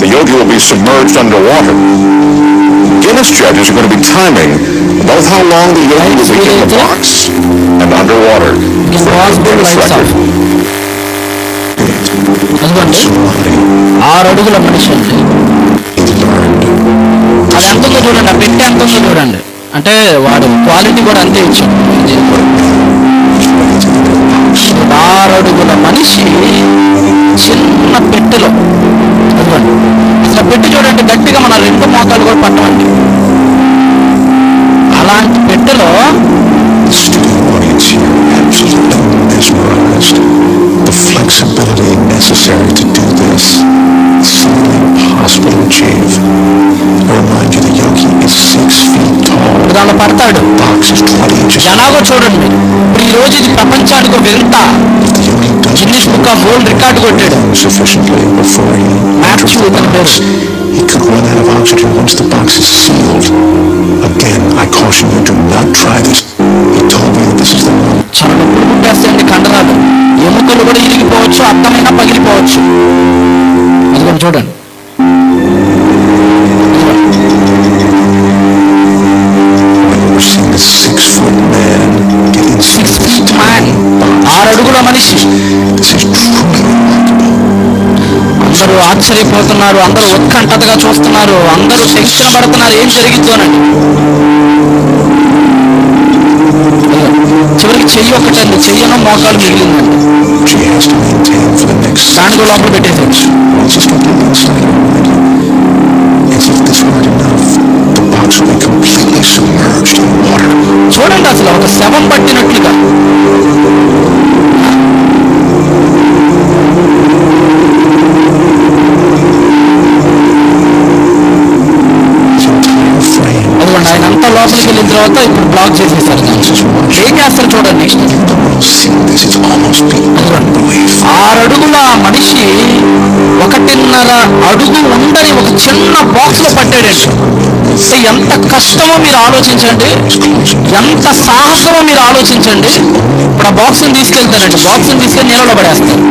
Speaker 2: the yogi will be submerged underwater. Guinness judges are going to be timing both how long the yogi will be in the box and underwater for a Guinness record.
Speaker 1: 6 అడుగుల మనిషి అంటే అది ఎంత ఉందో చూడండి, ఆ పెట్టె ఎంత ఉందో చూడండి. అంటే వాడు క్వాలిటీ కూడా అంతే ఇచ్చాడు. 6 అడుగుల మనిషి చిన్న పెట్టెలో, అదిగోండి అసలు పెట్టి చూడండి, గట్టిగా మన 2 మోకాలు కూడా పట్టమండి. అలాంటి పెట్టెలో
Speaker 2: The flexibility necessary to do this is simply impossible to achieve. I remind you, the yogi is 6 feet tall.
Speaker 1: దానిలో పడతాడు.
Speaker 2: Box is 20 inches.
Speaker 1: ఎలాగో చూడండి, ఇప్పుడు ఈ రోజు ఇది ప్రపంచానికి వింత. Guinness book of world record కొట్టాడు.
Speaker 2: Sufficiently before he enters, he could run out of oxygen once the box is sealed. Again, I caution you, do not try this. He told me that this is the moment.
Speaker 1: చాలా నొప్పులు పుట్టేస్తాయండి కండరాలు, ఎముకలు కూడా ఇరిగిపోవచ్చు, అర్థమైనా పగిలిపోవచ్చు. అదిగోండి చూడండి.
Speaker 2: I've seen this 6-foot man get inside this tiny box.
Speaker 1: 6 అడుగుల మనిషి.
Speaker 2: This is truly remarkable.
Speaker 1: అందరూ ఆశ్చర్యపోతున్నారు, అందరూ ఉత్కంఠతగా చూస్తున్నారు, అందరూ టెన్షన్ పడుతున్నారు, ఏం జరిగిద్దోనండి. చివరికి చెయ్యి ఒకటండి, చెయ్యను మోకాలు మిగిలిందండి. దానికి లోపల పెట్టేసి చూడండి, అసలు ఒక శవం పట్టినట్లుగా. అదిగోండి, ఆయన అంతా లోపలికి వెళ్ళిన తర్వాత ఇప్పుడు బ్లాక్ చేసేసారు. ఏం చేస్తారు చూడండి. 6 అడుగుల మనిషి 1.5 అడుగు ఉండని ఒక చిన్న బాక్స్ లో పట్టాడండి. ఎంత కష్టమో మీరు ఆలోచించండి, ఎంత సాహసమో మీరు ఆలోచించండి. ఇప్పుడు ఆ బాక్స్ని తీసుకెళ్తారండి, బాక్స్ని తీసుకెళ్ళి నీళ్ళలో పడేస్తారు.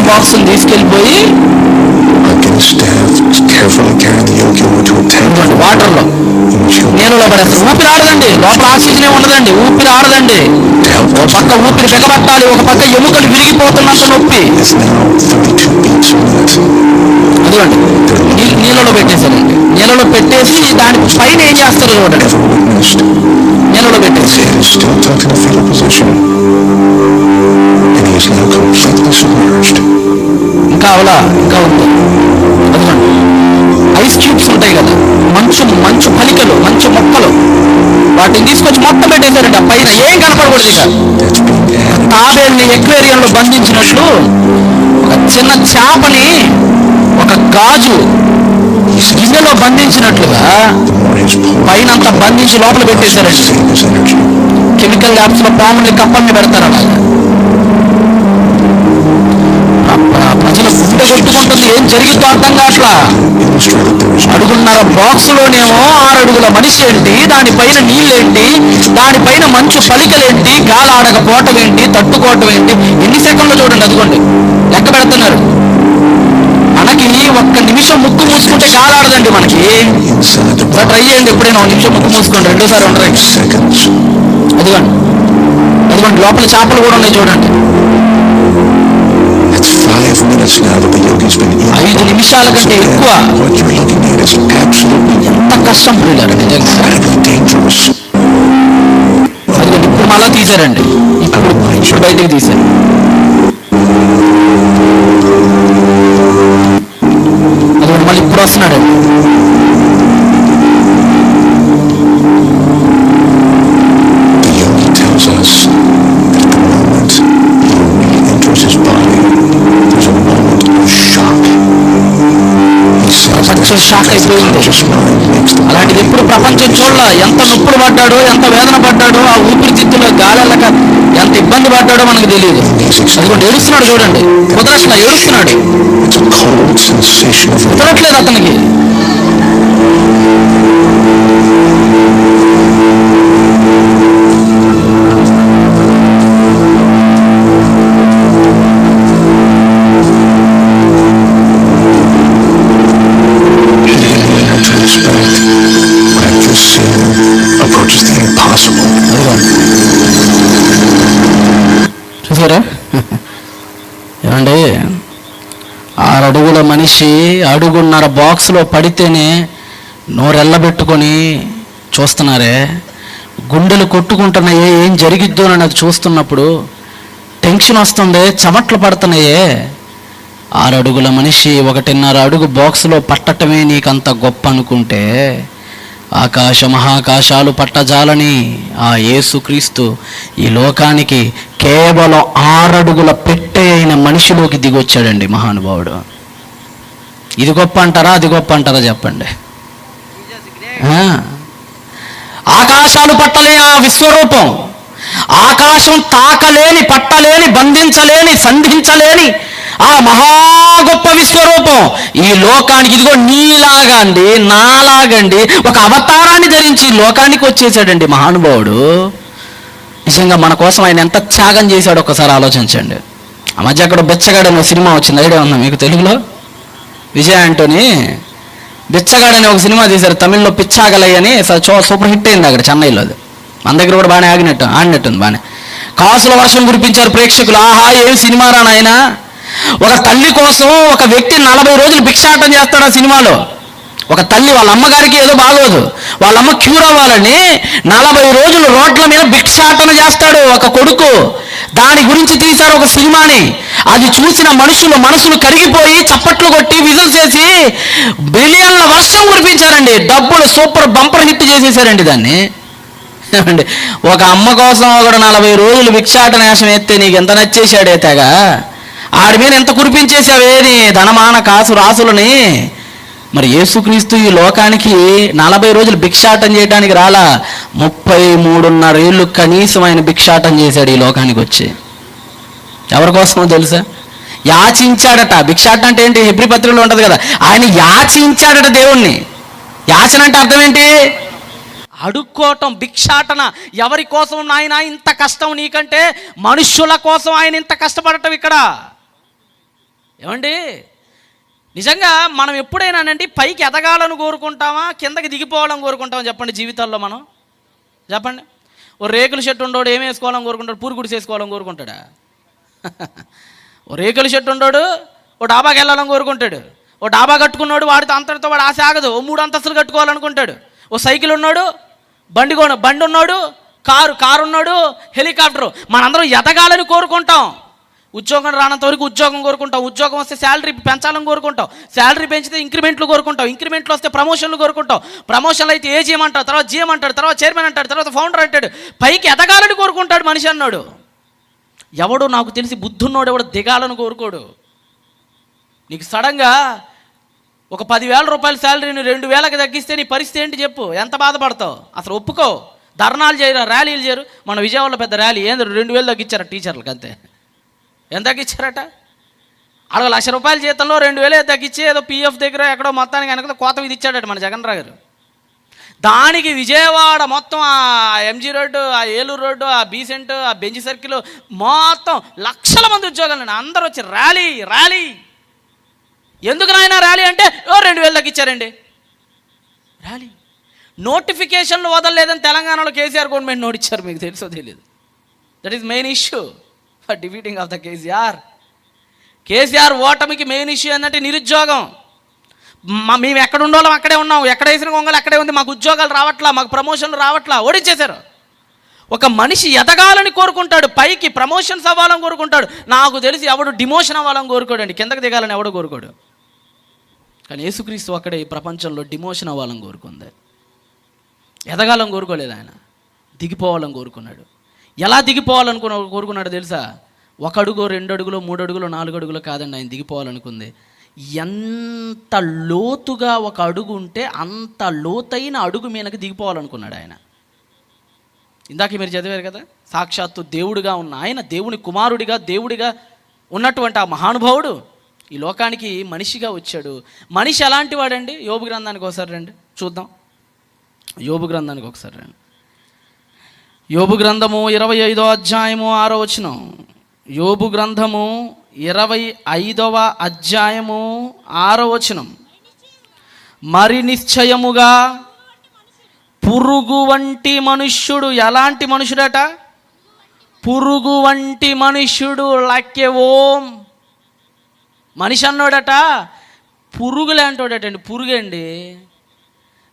Speaker 1: బాక్స్ని తీసుకెళ్ళిపోయి వాటర్లో నీళ్ళలో పడేస్తారు. ఊపిరి ఆడదండి, లోపల ఆక్సిజన్ ఉండదండి, ఊపిరి ఆడదండి. ఒక పక్క ఊపిరి బిగబట్టాలి, ఒక పక్క ఎముకలు విరిగిపోతున్నంత నొప్పి. అదిగోండి నీళ్ళలో పెట్టేశారండి. నీళ్ళలో పెట్టేసి దాని పైన ఏం చేస్తారు చూడండి. నీళ్ళలో పెట్టేసి
Speaker 2: partially submerged.
Speaker 1: ఇంకా అవలా ఇంకా ఉంది. అదిగోండి ఐస్ క్యూబ్స్ ఉంటాయి కదా, మంచు పలికలు, మంచు మొక్కలు, వాటిని తీసుకొచ్చి మొత్తం పెట్టేశారండి. ఆ పైన ఏం కనపడకూడదు. ఇక తాబేల్ని ఎక్వేరియంలో బంధించినట్లు ఒక చిన్న చేపని ఒక గాజు గిన్నెలో బంధించినట్లుగా పైన అంతా బంధించి లోపల పెట్టేశారండి. కెమికల్ ల్యాబ్స్ లో పాముల్ని కప్పల్ని పెడతారు. అలాగా ప్రజల గుండె కొట్టుకుంటుంది. ఏం జరిగిందో అర్థం కావట్లా. అడుగున్నర బాక్స్ లోనేమో 6 అడుగుల మనిషి ఏంటి, దానిపైన నీళ్ళేంటి, దానిపైన మంచు పలికలేంటి, గాలి ఆడకపోవటం ఏంటి, తట్టుకోవటం ఏంటి. ఎన్ని సెకండ్లు చూడండి, అదిగోండి లెక్క పెడుతున్నారు. మనకి ఒక్క నిమిషం ముక్కు మూసుకుంటే గాలి ఆడదండి మనకి. ట్రై చేయండి ఎప్పుడైనా, 1 నిమిషం ముక్కు మూసుకోండి, రెండోసారి ఉండరు. అదిగోండి అదిగోండి లోపల చేపలు కూడా ఉన్నాయి చూడండి. 5 నిమిషాల కంటే ఎక్కువ. ఎంత కష్టం పిల్లలు నిజంగా. అదిగోండి ఇప్పుడు మళ్ళా తీశారండి, ఇప్పుడు బయటికి తీశారు. అదిగోండి మళ్ళీ ఇప్పుడు వస్తున్నాడండి. ప్రపంచం షాక్ అయిపోయింది. అలాంటిది ఎప్పుడు ప్రపంచం చూడలా. ఎంత నొప్పులు పడ్డాడో, ఎంత వేదన పడ్డాడో, ఆ ఊపిరితిత్తులో గాలెళ్ళక ఎంత ఇబ్బంది పడ్డాడో మనకు తెలియదు. అదిగోండి ఏడుస్తున్నాడు చూడండి, కుదరట్లా, ఏడుస్తున్నాడు, కుదరట్లేదు అతనికి. చూసారా ఏమండి, 6 అడుగుల మనిషి అడుగున్నర బాక్స్లో పడితేనే నోరెళ్ళబెట్టుకొని చూస్తున్నారే. గుండెలు కొట్టుకుంటున్నాయే, ఏం జరిగిద్దో అని అది చూస్తున్నప్పుడు టెన్షన్ వస్తుంది, చెమట్లు పడుతున్నాయే. 6 అడుగుల మనిషి 1.5 అడుగు బాక్స్లో పట్టటమే నీకంత గొప్ప అనుకుంటే, ఆకాశ మహాకాశాలు పట్టజాలని ఆ యేసుక్రీస్తు ఈ లోకానికి కేవలం 6 అడుగుల పెట్టె అయిన మనిషిలోకి దిగొచ్చాడండి మహానుభావుడు. ఇది గొప్ప అంటారా, అది గొప్ప అంటారా చెప్పండి. ఆకాశాలు పట్టలేని ఆ విశ్వరూపం, ఆకాశం తాకలేని, పట్టలేని, బంధించలేని, సంధించలేని ఆ మహా గొప్ప విశ్వరూపం ఈ లోకానికి, ఇదిగో నీలాగా అండి, నాలాగండి, ఒక అవతారాన్ని ధరించి లోకానికి వచ్చేసాడండి మహానుభావుడు. నిజంగా మన కోసం ఆయన ఎంత త్యాగం చేశాడో ఒకసారి ఆలోచించండి. ఆ మధ్య అక్కడ బిచ్చగాడని ఒక సినిమా వచ్చింది, ఐడియా ఉందా మీకు? తెలుగులో విజయ్ ఆంటోనీ బిచ్చగాడని ఒక సినిమా తీశారు, తమిళ్లో పిచ్చాగలై అని. సూపర్ హిట్ అయింది అక్కడ చెన్నైలో. అది మన దగ్గర కూడా బాగానే ఆడినట్టుంది బాగానే. కాసుల వర్షం కురిపించారు ప్రేక్షకులు. ఆహా ఏం సినిమా రా నాయనా. ఒక తల్లి కోసం ఒక వ్యక్తి 40 రోజులు భిక్షాటం చేస్తాడు ఆ సినిమాలో. ఒక తల్లి వాళ్ళ అమ్మగారికి ఏదో బాగోదు, వాళ్ళ అమ్మ క్యూర్ అవ్వాలని 40 రోజులు రోడ్ల మీద భిక్షాటన చేస్తాడు ఒక కొడుకు. దాని గురించి తీశారు ఒక సినిమాని. అది చూసిన మనసులు కరిగిపోయి చప్పట్లు కొట్టి విజిల్స్ చేసి బిలియన్ల వర్షం కురిపించారండి. డబ్బులు సూపర్ బంపర్ హిట్ చేసేసారండి దాన్ని. ఒక అమ్మ కోసం ఒకడు 40 రోజులు భిక్షాటన వేషం ఎత్తే నీకు ఎంత నచ్చేసాడే తెగ. ఆడి మీద ఎంత కురిపించేసావేది ధనమాన కాసు రాసులని. మరి యేసుక్రీస్తు ఈ లోకానికి 40 రోజులు భిక్షాటం చేయడానికి రాలా, 33.5 ఏళ్ళు కనీసం ఆయన భిక్షాటం చేశాడు ఈ లోకానికి వచ్చి. ఎవరి కోసమో తెలుసా? యాచించాడట. భిక్షాటం అంటే ఏంటి? హెబ్రీ పత్రికలో ఉంటుంది కదా, ఆయన యాచించాడట దేవుణ్ణి. యాచన అంటే అర్థం ఏంటి? అడుక్కోవటం, భిక్షాటన. ఎవరి కోసం నాయన ఇంత కష్టం నీకంటే? మనుష్యుల కోసం ఆయన ఇంత కష్టపడటం ఇక్కడ. ఏమండి నిజంగా మనం ఎప్పుడైనానండి పైకి ఎదగాలని కోరుకుంటామా, కిందకి దిగిపోవాలని కోరుకుంటామా చెప్పండి జీవితాల్లో మనం? చెప్పండి. ఓ రేకుల షెట్టు ఉండోడు ఏం వేసుకోవాలని కోరుకుంటాడు? పూరి గుడిసి వేసుకోవాలని కోరుకుంటాడా? ఓ రేకుల షెట్టు ఉండోడు ఓ డాబాకి వెళ్ళాలని కోరుకుంటాడు. ఓ డాబా కట్టుకున్నాడు వాడితో అంతటితో వాడు ఆశ ఆగదు, ఓ 3 అంతస్తులు కట్టుకోవాలనుకుంటాడు. ఓ సైకిల్ ఉన్నాడు, బండి ఉన్నాడు, కారు ఉన్నాడు, హెలికాప్టరు. మనందరం ఎదగాలని కోరుకుంటాం.
Speaker 3: ఉద్యోగం రానంత వరకు ఉద్యోగం కోరుకుంటాం, ఉద్యోగం వస్తే శాలరీ పెంచాలని కోరుకుంటాం, శాలరీ పెంచితే ఇంక్రిమెంట్లు కోరుకుంటాం, ఇంక్రిమెంట్లు వస్తే ప్రమోషన్లు కోరుకుంటాం, ప్రమోషన్లు అయితే ఏజీఎం అంటాడు, తర్వాత జీఎం అంటాడు, తర్వాత చైర్మన్ అంటాడు, తర్వాత ఫౌండర్ అంటాడు, పైకి ఎదగాలని కోరుకుంటాడు మనిషి అన్నాడు. ఎవడు నాకు తెలిసి బుద్ధున్నోడు ఎవడు దిగాలని కోరుకోడు. నీకు సడన్గా ఒక 10,000 రూపాయల శాలరీని 2,000కి తగ్గిస్తే నీ పరిస్థితి ఏంటి చెప్పు? ఎంత బాధపడతావు? అసలు ఒప్పుకో. ధర్నాలు చేయరు, ర్యాలీలు చేయరు. మన విజయవాడలో పెద్ద ర్యాలీ ఏంది, 2,000 తగ్గించారు టీచర్లకు, అంతే. ఎంత తగ్గించారట? అక్కడ 1,00,000 రూపాయల జీతంలో 2,000 తగ్గించి ఏదో పిఎఫ్ దగ్గర ఎక్కడో మొత్తానికి వెనక కోత విధి ఇచ్చాడట మన జగన్ రావు గారు. దానికి విజయవాడ మొత్తం ఆ ఎంజీ రోడ్డు, ఆ ఏలూరు రోడ్డు, ఆ బీసెంట్, ఆ బెంజ్ సర్కిల్ మొత్తం లక్షల మంది ఉద్యోగాలు అందరూ వచ్చి ర్యాలీ. ఎందుకు నాయన ర్యాలీ అంటే 2,000 తగ్గించారండి ర్యాలీ. నోటిఫికేషన్లు వదలలేదని తెలంగాణలో కేసీఆర్ గవర్నమెంట్ నోటిచ్చారు, మీకు తెలుసో తెలియదు. That is main issue for defeating of the KCR ఓటమికి మెయిన్ ఇష్యూ ఏంటంటే నిరుద్యోగం. మేము ఎక్కడ ఉండాలో అక్కడే ఉన్నాం, ఎక్కడ వేసిన కొంగలు అక్కడే ఉంది, మాకు ఉద్యోగాలు రావట్లా, మాకు ప్రమోషన్లు రావట్లా, ఓడించేశారు. ఒక మనిషి ఎదగాలని కోరుకుంటాడు, పైకి ప్రమోషన్స్ అవ్వాలని కోరుకుంటాడు. నాకు తెలిసి ఎవడు డిమోషన్ అవ్వాలని కోరుకోడండి, కిందకి దిగాలని ఎవడు కోరుకోడు. కానీ యేసుక్రీస్తు అక్కడే ఈ ప్రపంచంలో డిమోషన్ అవ్వాలని కోరుకుంది, ఎదగాలని కోరుకోలేదు. ఆయన దిగిపోవాలని కోరుకున్నాడు. ఎలా దిగిపోవాలని కోరుకున్నాడు తెలుసా? 1 అడుగు, 2 అడుగులు, 3 అడుగులు, 4 అడుగులు కాదండి ఆయన దిగిపోవాలనుకుంది. ఎంత లోతుగా ఒక అడుగు ఉంటే అంత లోతైన అడుగు మీదకి దిగిపోవాలనుకున్నాడు ఆయన. ఇందాక మీరు చదివారు కదా, సాక్షాత్తు దేవుడిగా ఉన్న ఆయన, దేవుని కుమారుడిగా, దేవుడిగా ఉన్నటువంటి ఆ మహానుభావుడు ఈ లోకానికి మనిషిగా వచ్చాడు. మనిషి ఎలాంటి వాడండి? యోబు గ్రంథానికి ఒకసారి రండి చూద్దాం. యోబు గ్రంథానికి ఒకసారి రండి. యోబు గ్రంథము 25వ అధ్యాయము 6వ వచనం. యోబు గ్రంథము 25వ అధ్యాయము 6వ వచనం. మరి నిశ్చయముగా పురుగు వంటి మనుష్యుడు, ఎలాంటి మనుషుడట? పురుగు వంటి మనుష్యుడు, లైక్ ఏ ఓం. మనిషి అన్నాడట పురుగులే అంటాడటండి, పురుగండి.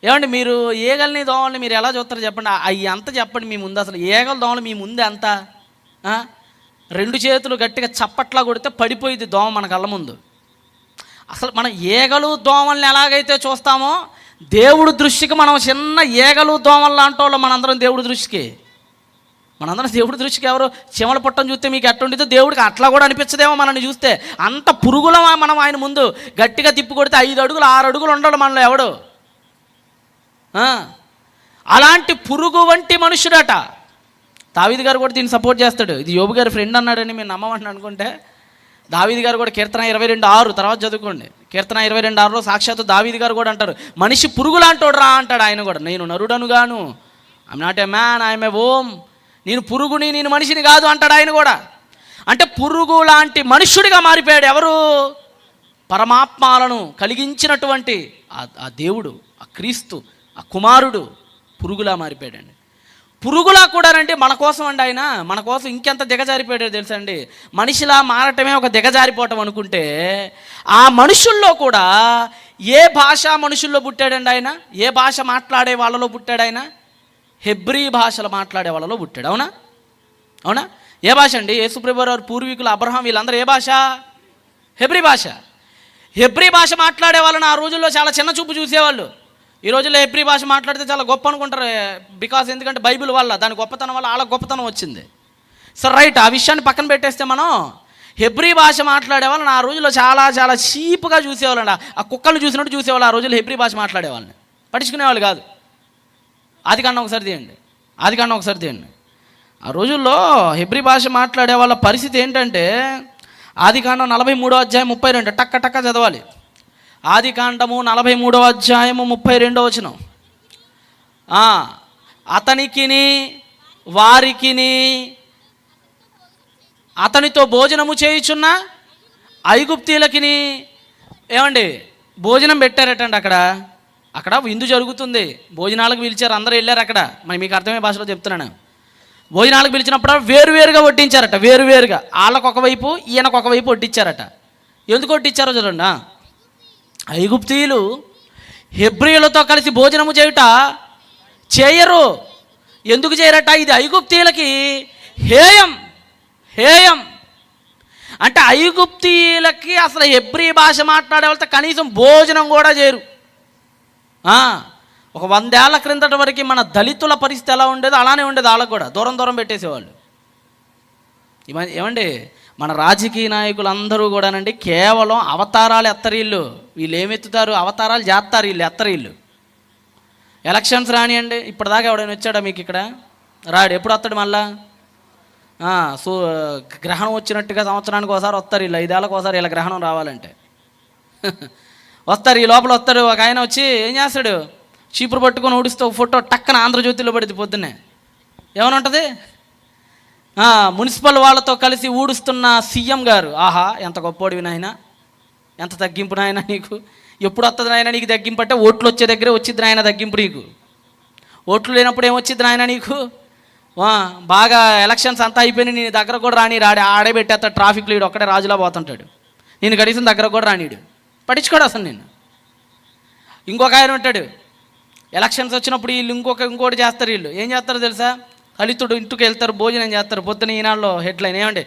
Speaker 3: ఏమండి మీరు ఈగల్ని దోమల్ని మీరు ఎలా చూస్తారో చెప్పండి, అవి అంత చెప్పండి మీ ముందు. అసలు ఈగల దోమలు మీ ముందు ఎంత? 2 చేతులు గట్టిగా చప్పట్లా కొడితే పడిపోయింది దోమ మన కళ్ళ ముందు. అసలు మనం ఈగలు దోమల్ని ఎలాగైతే చూస్తామో దేవుడి దృష్టికి మనం చిన్న ఈగలు దోమలు లాంటి వాళ్ళు మనందరం. దేవుడి దృష్టికి ఎవరు చెమల పుట్టం చూస్తే మీకు ఎట్టుండితో దేవుడికి అట్లా కూడా అనిపించదేమో మనల్ని చూస్తే. అంత పురుగుల మనం ఆయన ముందు గట్టిగా తిప్పి కొడితే 5 అడుగులు 6 అడుగులు ఉండడు మనలో ఎవడు. అలాంటి పురుగు వంటి మనుషుడట. దావీదు గారు కూడా దీన్ని సపోర్ట్ చేస్తాడు. ఇది యోబు గారి ఫ్రెండ్ అన్నాడని మీరు నమ్మమని అనుకుంటే, దావీదు గారు కూడా కీర్తన 22:6 తర్వాత చదువుకోండి. కీర్తన 22:6లో సాక్షాత్తు దావీదు గారు కూడా అంటారు, మనిషి పురుగులాంటోడు రా అంటాడు ఆయన కూడా. నేను నరుడను గాను, I'm not a man, I'm a ohm. నేను పురుగుని, నేను మనిషిని కాదు అంటాడు ఆయన కూడా. అంటే పురుగు లాంటి మనుష్యుడిగా మారిపోయాడు ఎవరు? పరమాత్మలను కలిగించినటువంటి ఆ దేవుడు, ఆ క్రీస్తు, ఆ కుమారుడు పురుగులా మారిపోయాడండి. పురుగులా కూడా అంటే మన కోసం అండి ఆయన, మన కోసం ఇంకెంత దిగజారిపోయాడో తెలుసా అండి. మనిషిలా మారటమే ఒక దిగజారిపోవటం అనుకుంటే, ఆ మనుషుల్లో కూడా ఏ భాష మనుషుల్లో పుట్టాడండి ఆయన? ఏ భాష మాట్లాడే వాళ్ళలో పుట్టాడు ఆయన? హెబ్రీ భాషలు మాట్లాడే వాళ్ళలో పుట్టాడు. అవునా? ఏ భాష అండి? యేసుప్రభువు వారి పూర్వీకులు అబ్రహాం వీళ్ళందరూ ఏ భాష? హెబ్రీ భాష. హెబ్రీ భాష మాట్లాడే వాళ్ళని ఆ రోజుల్లో చాలా చిన్న చూపు చూసేవాళ్ళు. ఈ రోజుల్లో హెబ్రీ భాష మాట్లాడితే చాలా గొప్ప అనుకుంటారు. బికాస్ ఎందుకంటే బైబిల్ వల్ల, దాని గొప్పతనం వల్ల వాళ్ళ గొప్పతనం వచ్చింది. సరే రైట్, ఆ విషయాన్ని పక్కన పెట్టేస్తే మనం హెబ్రీ భాష మాట్లాడే వాళ్ళని ఆ రోజుల్లో చాలా చాలా చీప్గా చూసేవాళ్ళండి. ఆ కుక్కలు చూసినట్టు చూసేవాళ్ళు ఆ రోజుల్లో హెబ్రీ భాష మాట్లాడే వాళ్ళని. పట్టించుకునేవాళ్ళు కాదు. ఆదికాండం ఒకసారి తీయండి. ఆ రోజుల్లో హెబ్రీ భాష మాట్లాడే వాళ్ళ పరిస్థితి ఏంటంటే, ఆదికాండం 43వ అధ్యాయం 32 టక్క చదవాలి. ఆదికాండము 43వ అధ్యాయము 32వ వచనం. అతనికిని వారికిని అతనితో భోజనము చేయుచున్న ఐగుప్తీలకిని ఏమండి భోజనం పెట్టారటండి. అక్కడ విందు జరుగుతుంది, భోజనాలకు పిలిచారు, అందరూ వెళ్ళారు అక్కడ. మరి మీకు అర్థమయ్యే భాషలో చెప్తున్నాను. భోజనాలకు పిలిచినప్పుడు వేరువేరుగా వడ్డించారట, వేరువేరుగా. వాళ్ళకు ఒకవైపు ఈయనకు ఒకవైపు వడ్డించారట. ఎందుకు వడ్డించారో చూడండి. ఐగుప్తీయులు హెబ్రీయులతో కలిసి భోజనము చేయరు. ఎందుకు చేయరట? ఇది ఐగుప్తీయులకి హేయం. అంటే ఐగుప్తీయులకి అసలు హెబ్రీ భాష మాట్లాడే వాళ్ళతో కనీసం భోజనం కూడా చేయరు. ఒక 100 ఏళ్ల క్రిందటి వరకు మన దళితుల పరిస్థితి ఎలా ఉండేదో అలానే ఉండేది. వాళ్ళకు కూడా దూరం దూరం పెట్టేసేవాళ్ళు. ఏమండి, మన రాజకీయ నాయకులందరూ కూడానండి కేవలం అవతారాలు ఎత్తరీళ్ళు. వీళ్ళు ఏమెత్తుతారు? అవతారాలు చేస్తారు వీళ్ళు, ఎత్తరీళ్ళు. ఎలక్షన్స్ రానియండి, ఇప్పటిదాకా ఎవడైనా వచ్చాడా మీకు ఇక్కడ? రాడు. ఎప్పుడు వస్తాడు మళ్ళా? గ్రహణం వచ్చినట్టుగా సంవత్సరానికి ఒకసారి వస్తారు వీళ్ళు, 5 ఏళ్ళకి ఒకసారి ఇలా గ్రహణం రావాలంటే వస్తారు. ఈ లోపల వస్తాడు ఒక ఆయన వచ్చి ఏం చేస్తాడు? చీపురు పట్టుకొని ఊడిస్తూ ఒక ఫోటో టక్కన ఆంధ్రజ్యోతిలో పడితే పొద్దున్నే ఏమని ఉంటుంది? మున్సిపల్ వాళ్ళతో కలిసి ఊడుస్తున్న సీఎం గారు, ఆహా ఎంత గొప్పోడివి నాయన, ఎంత తగ్గింపు నాయన నీకు, ఎప్పుడు వస్తుంది నాయన నీకు తగ్గింపు అంటే ఓట్లు వచ్చే దగ్గరే వచ్చిద్ది నాయన తగ్గింపు నీకు. ఓట్లు లేనప్పుడు ఏమొచ్చిద్ది నాయన నీకు? బాగా ఎలక్షన్స్ అంతా అయిపోయినాయి, నేను దగ్గర కూడా రాడే ఆడబెట్టేస్తాడు ట్రాఫిక్లో, వీడు ఒక్కడే రాజులా పోతుంటాడు, నేను కనీసం దగ్గర కూడా రానీడు, పట్టించుకోడు అసలు నేను. ఇంకొక ఆయన ఉంటాడు, ఎలక్షన్స్ వచ్చినప్పుడు వీళ్ళు ఇంకోటి చేస్తారు. వీళ్ళు ఏం చేస్తారో తెలుసా? దళితుడు ఇంటికి వెళ్తారు, భోజనం చేస్తారు. పొద్దున ఈనాడులో హెడ్లైన్ ఏమంటే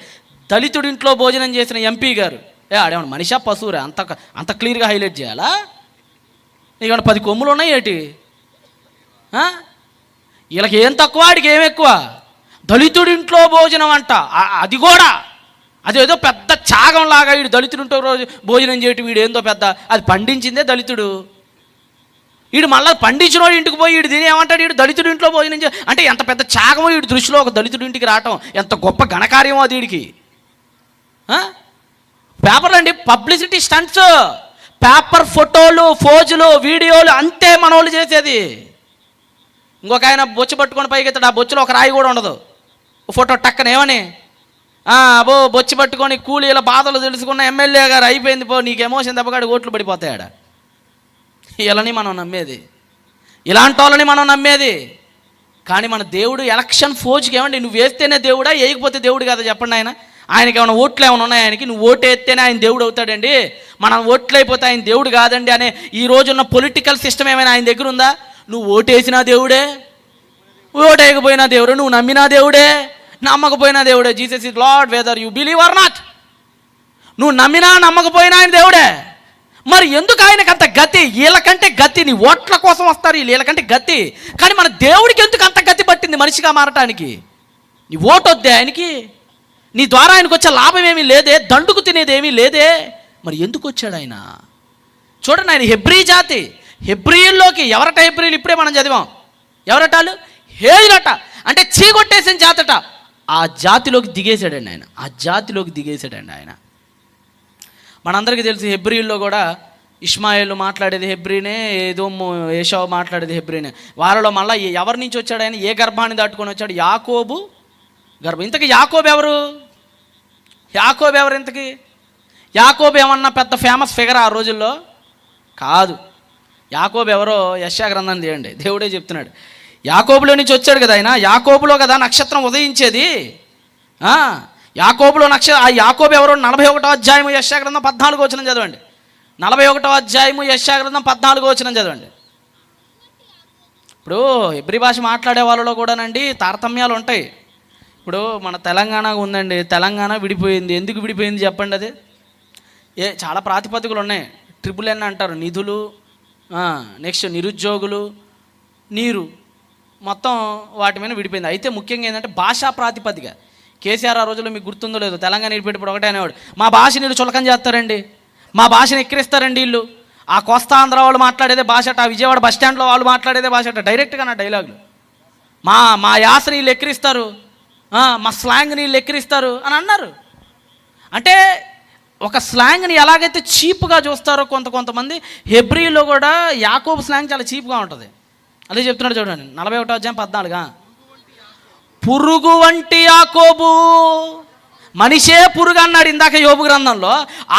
Speaker 3: దళితుడు ఇంట్లో భోజనం చేసిన ఎంపీ గారు. ఆడేమన్నా మనిషా పశువురా? అంత క్లియర్గా హైలైట్ చేయాలా? ఇక 10 కొమ్ములు ఉన్నాయి ఏంటి? వీళ్ళకి ఏం తక్కువ, వాడికి ఏం ఎక్కువ? దళితుడి ఇంట్లో భోజనం అంట. అది కూడా అదేదో పెద్ద త్యాగంలాగా వీడు దళితుడింటో రోజు భోజనం చేయటం, వీడు ఏందో పెద్ద, అది పండించిందే దళితుడు. వీడు మళ్ళీ పండించినోడు ఇంటికి పోయి వీడు తిని ఏమంటాడు? వీడు దళితుడి ఇంట్లో భోజనం అంటే ఎంత పెద్ద త్యాగమో వీడి దృష్టిలో ఒక దళితుడి ఇంటికి రావటం ఎంత గొప్ప ఘనకార్యమో అది వీడికి. పేపర్లు అండి, పబ్లిసిటీ స్టంట్స్, పేపర్ ఫోటోలు, ఫోజులు, వీడియోలు, అంతే మనోళ్ళు చేసేది. ఇంకొక ఆయన బొచ్చు పట్టుకొని పైకి ఎత్తాడు, ఆ బొచ్చులో ఒక రాయి కూడా ఉండదు. ఫోటో టక్కన ఏమని అబో బొచ్చి పట్టుకొని కూలీల బాధలు తెలుసుకున్న ఎమ్మెల్యే గారు అయిపోయింది పో, నీకు ఎమోషన్ దెబ్బకాడి ఓట్లు పడిపోతాయాడ. ఇలాని మనం నమ్మేది, ఇలాంటి వాళ్ళని మనం నమ్మేది. కానీ మన దేవుడు ఎలక్షన్ ఫోజుకి ఏమండి, నువ్వు వేస్తేనే దేవుడా, వేయకపోతే దేవుడు కదా చెప్పండి. ఆయనకి ఏమైనా ఓట్లు ఏమైనా ఉన్నాయి? ఆయనకి నువ్వు ఓటు వేస్తేనే ఆయన దేవుడు అవుతాడండి, మనం ఓట్లు అయిపోతే ఆయన దేవుడు కాదండి అనే ఈ రోజున్న పొలిటికల్ సిస్టమ్ ఏమైనా ఆయన దగ్గర ఉందా? నువ్వు ఓటేసినా దేవుడే, ఓటేయకపోయినా దేవుడే, నువ్వు నమ్మినా దేవుడే, నమ్మకపోయినా దేవుడే. Jesus is lord whether you believe are not. నువ్వు నమ్మినా నమ్మకపోయినా ఆయన దేవుడే. మరి ఎందుకు ఆయనకు అంత గతి? వీళ్ళకంటే గతి, నీ ఓట్ల కోసం వస్తారు వీళ్ళకంటే గతి. కానీ మన దేవుడికి ఎందుకు అంత గతి పట్టింది మనిషిగా మారటానికి? నీ ఓటు వద్దే ఆయనకి, నీ ద్వారా ఆయనకు వచ్చే లాభం ఏమీ లేదే, దండుకు తినేది ఏమీ లేదే. మరి ఎందుకు వచ్చాడు ఆయన? చూడండి, ఆయన హెబ్రీ జాతి. హెబ్రీల్లోకి ఎవరట? హెబ్రీలు ఇప్పుడే మనం చదివాం. ఎవరటాలు? హేయులట, అంటే చీగొట్టేసిన జాతట. ఆ జాతిలోకి దిగేశాడండి ఆయన, ఆ జాతిలోకి దిగేశాడండి ఆయన. మనందరికీ తెలుసు హెబ్రీల్లో కూడా ఇష్మాయేలు మాట్లాడేది హెబ్రీనే, ఏషావు మాట్లాడేది హెబ్రీనే. వాళ్ళలో మళ్ళీ ఎవరి నుంచి వచ్చాడు ఆయన? ఏ గర్భాన్ని దాటుకొని వచ్చాడు? యాకోబు గర్భం. ఇంతకీ యాకోబు ఎవరు? యాకోబు ఎవరు ఇంతకీ? యాకోబు ఏమన్నా పెద్ద ఫేమస్ ఫిగర్ ఆ రోజుల్లో? కాదు. యాకోబు ఎవరో యెషయా గ్రంథం తీయండి, దేవుడే చెప్తున్నాడు. యాకోబులో నుంచి వచ్చాడు కదా ఆయన, యాకోబులో కదా నక్షత్రం ఉదయించేది. యాకోబులో ఆ యాకోబు ఎవరో 41వ అధ్యాయము యెషయా గ్రంథం 14వ వచనం చదవండి. 41వ అధ్యాయము యెషయా గ్రంథం 14వ వచనం చదవండి. ఇప్పుడు హెబ్రీ భాష మాట్లాడే వాళ్ళలో కూడానండి తారతమ్యాలు ఉంటాయి. ఇప్పుడు మన తెలంగాణ ఉందండి, తెలంగాణ విడిపోయింది. ఎందుకు విడిపోయింది చెప్పండి? అది చాలా ప్రాతిపదికలు ఉన్నాయి. NNN అంటారు, నిధులు, నెక్స్ట్ నిరుద్యోగులు, నీరు, మొత్తం వాటి మీద విడిపోయింది. అయితే ముఖ్యంగా ఏంటంటే భాషా ప్రాతిపదిక. కేసీఆర్ ఆ రోజుల్లో మీకు గుర్తుందో లేదో, తెలంగాణ విడిపెట్టినప్పుడు ఒకటే అనేవాడు, మా భాషని వీళ్ళు చులకం చేస్తారండి, మా భాషను ఎక్కిరిస్తారండి వీళ్ళు. ఆ కోస్తా ఆంధ్ర వాళ్ళు మాట్లాడేదే భాష అట, ఆ విజయవాడ బస్ స్టాండ్లో వాళ్ళు మాట్లాడేదే భాష అట. డైరెక్ట్గా నా డైలాగులు, మా యాసని వీళ్ళు ఎక్కిరిస్తారు, మా స్లాంగ్ని వీళ్ళు ఎక్కిరిస్తారు అని అన్నారు. అంటే ఒక స్లాంగ్ని ఎలాగైతే చీప్గా చూస్తారో కొంతమంది, హెబ్రీలో కూడా యాకోబు స్లాంగ్ చాలా చీప్గా ఉంటుంది. అదే చెప్తున్నాడు చూడండి, 41వ అధ్యాయం 14. పురుగు వంటి యాకోబు, మనిషే పురుగు అన్నాడు ఇందాక యోబు గ్రంథంలో.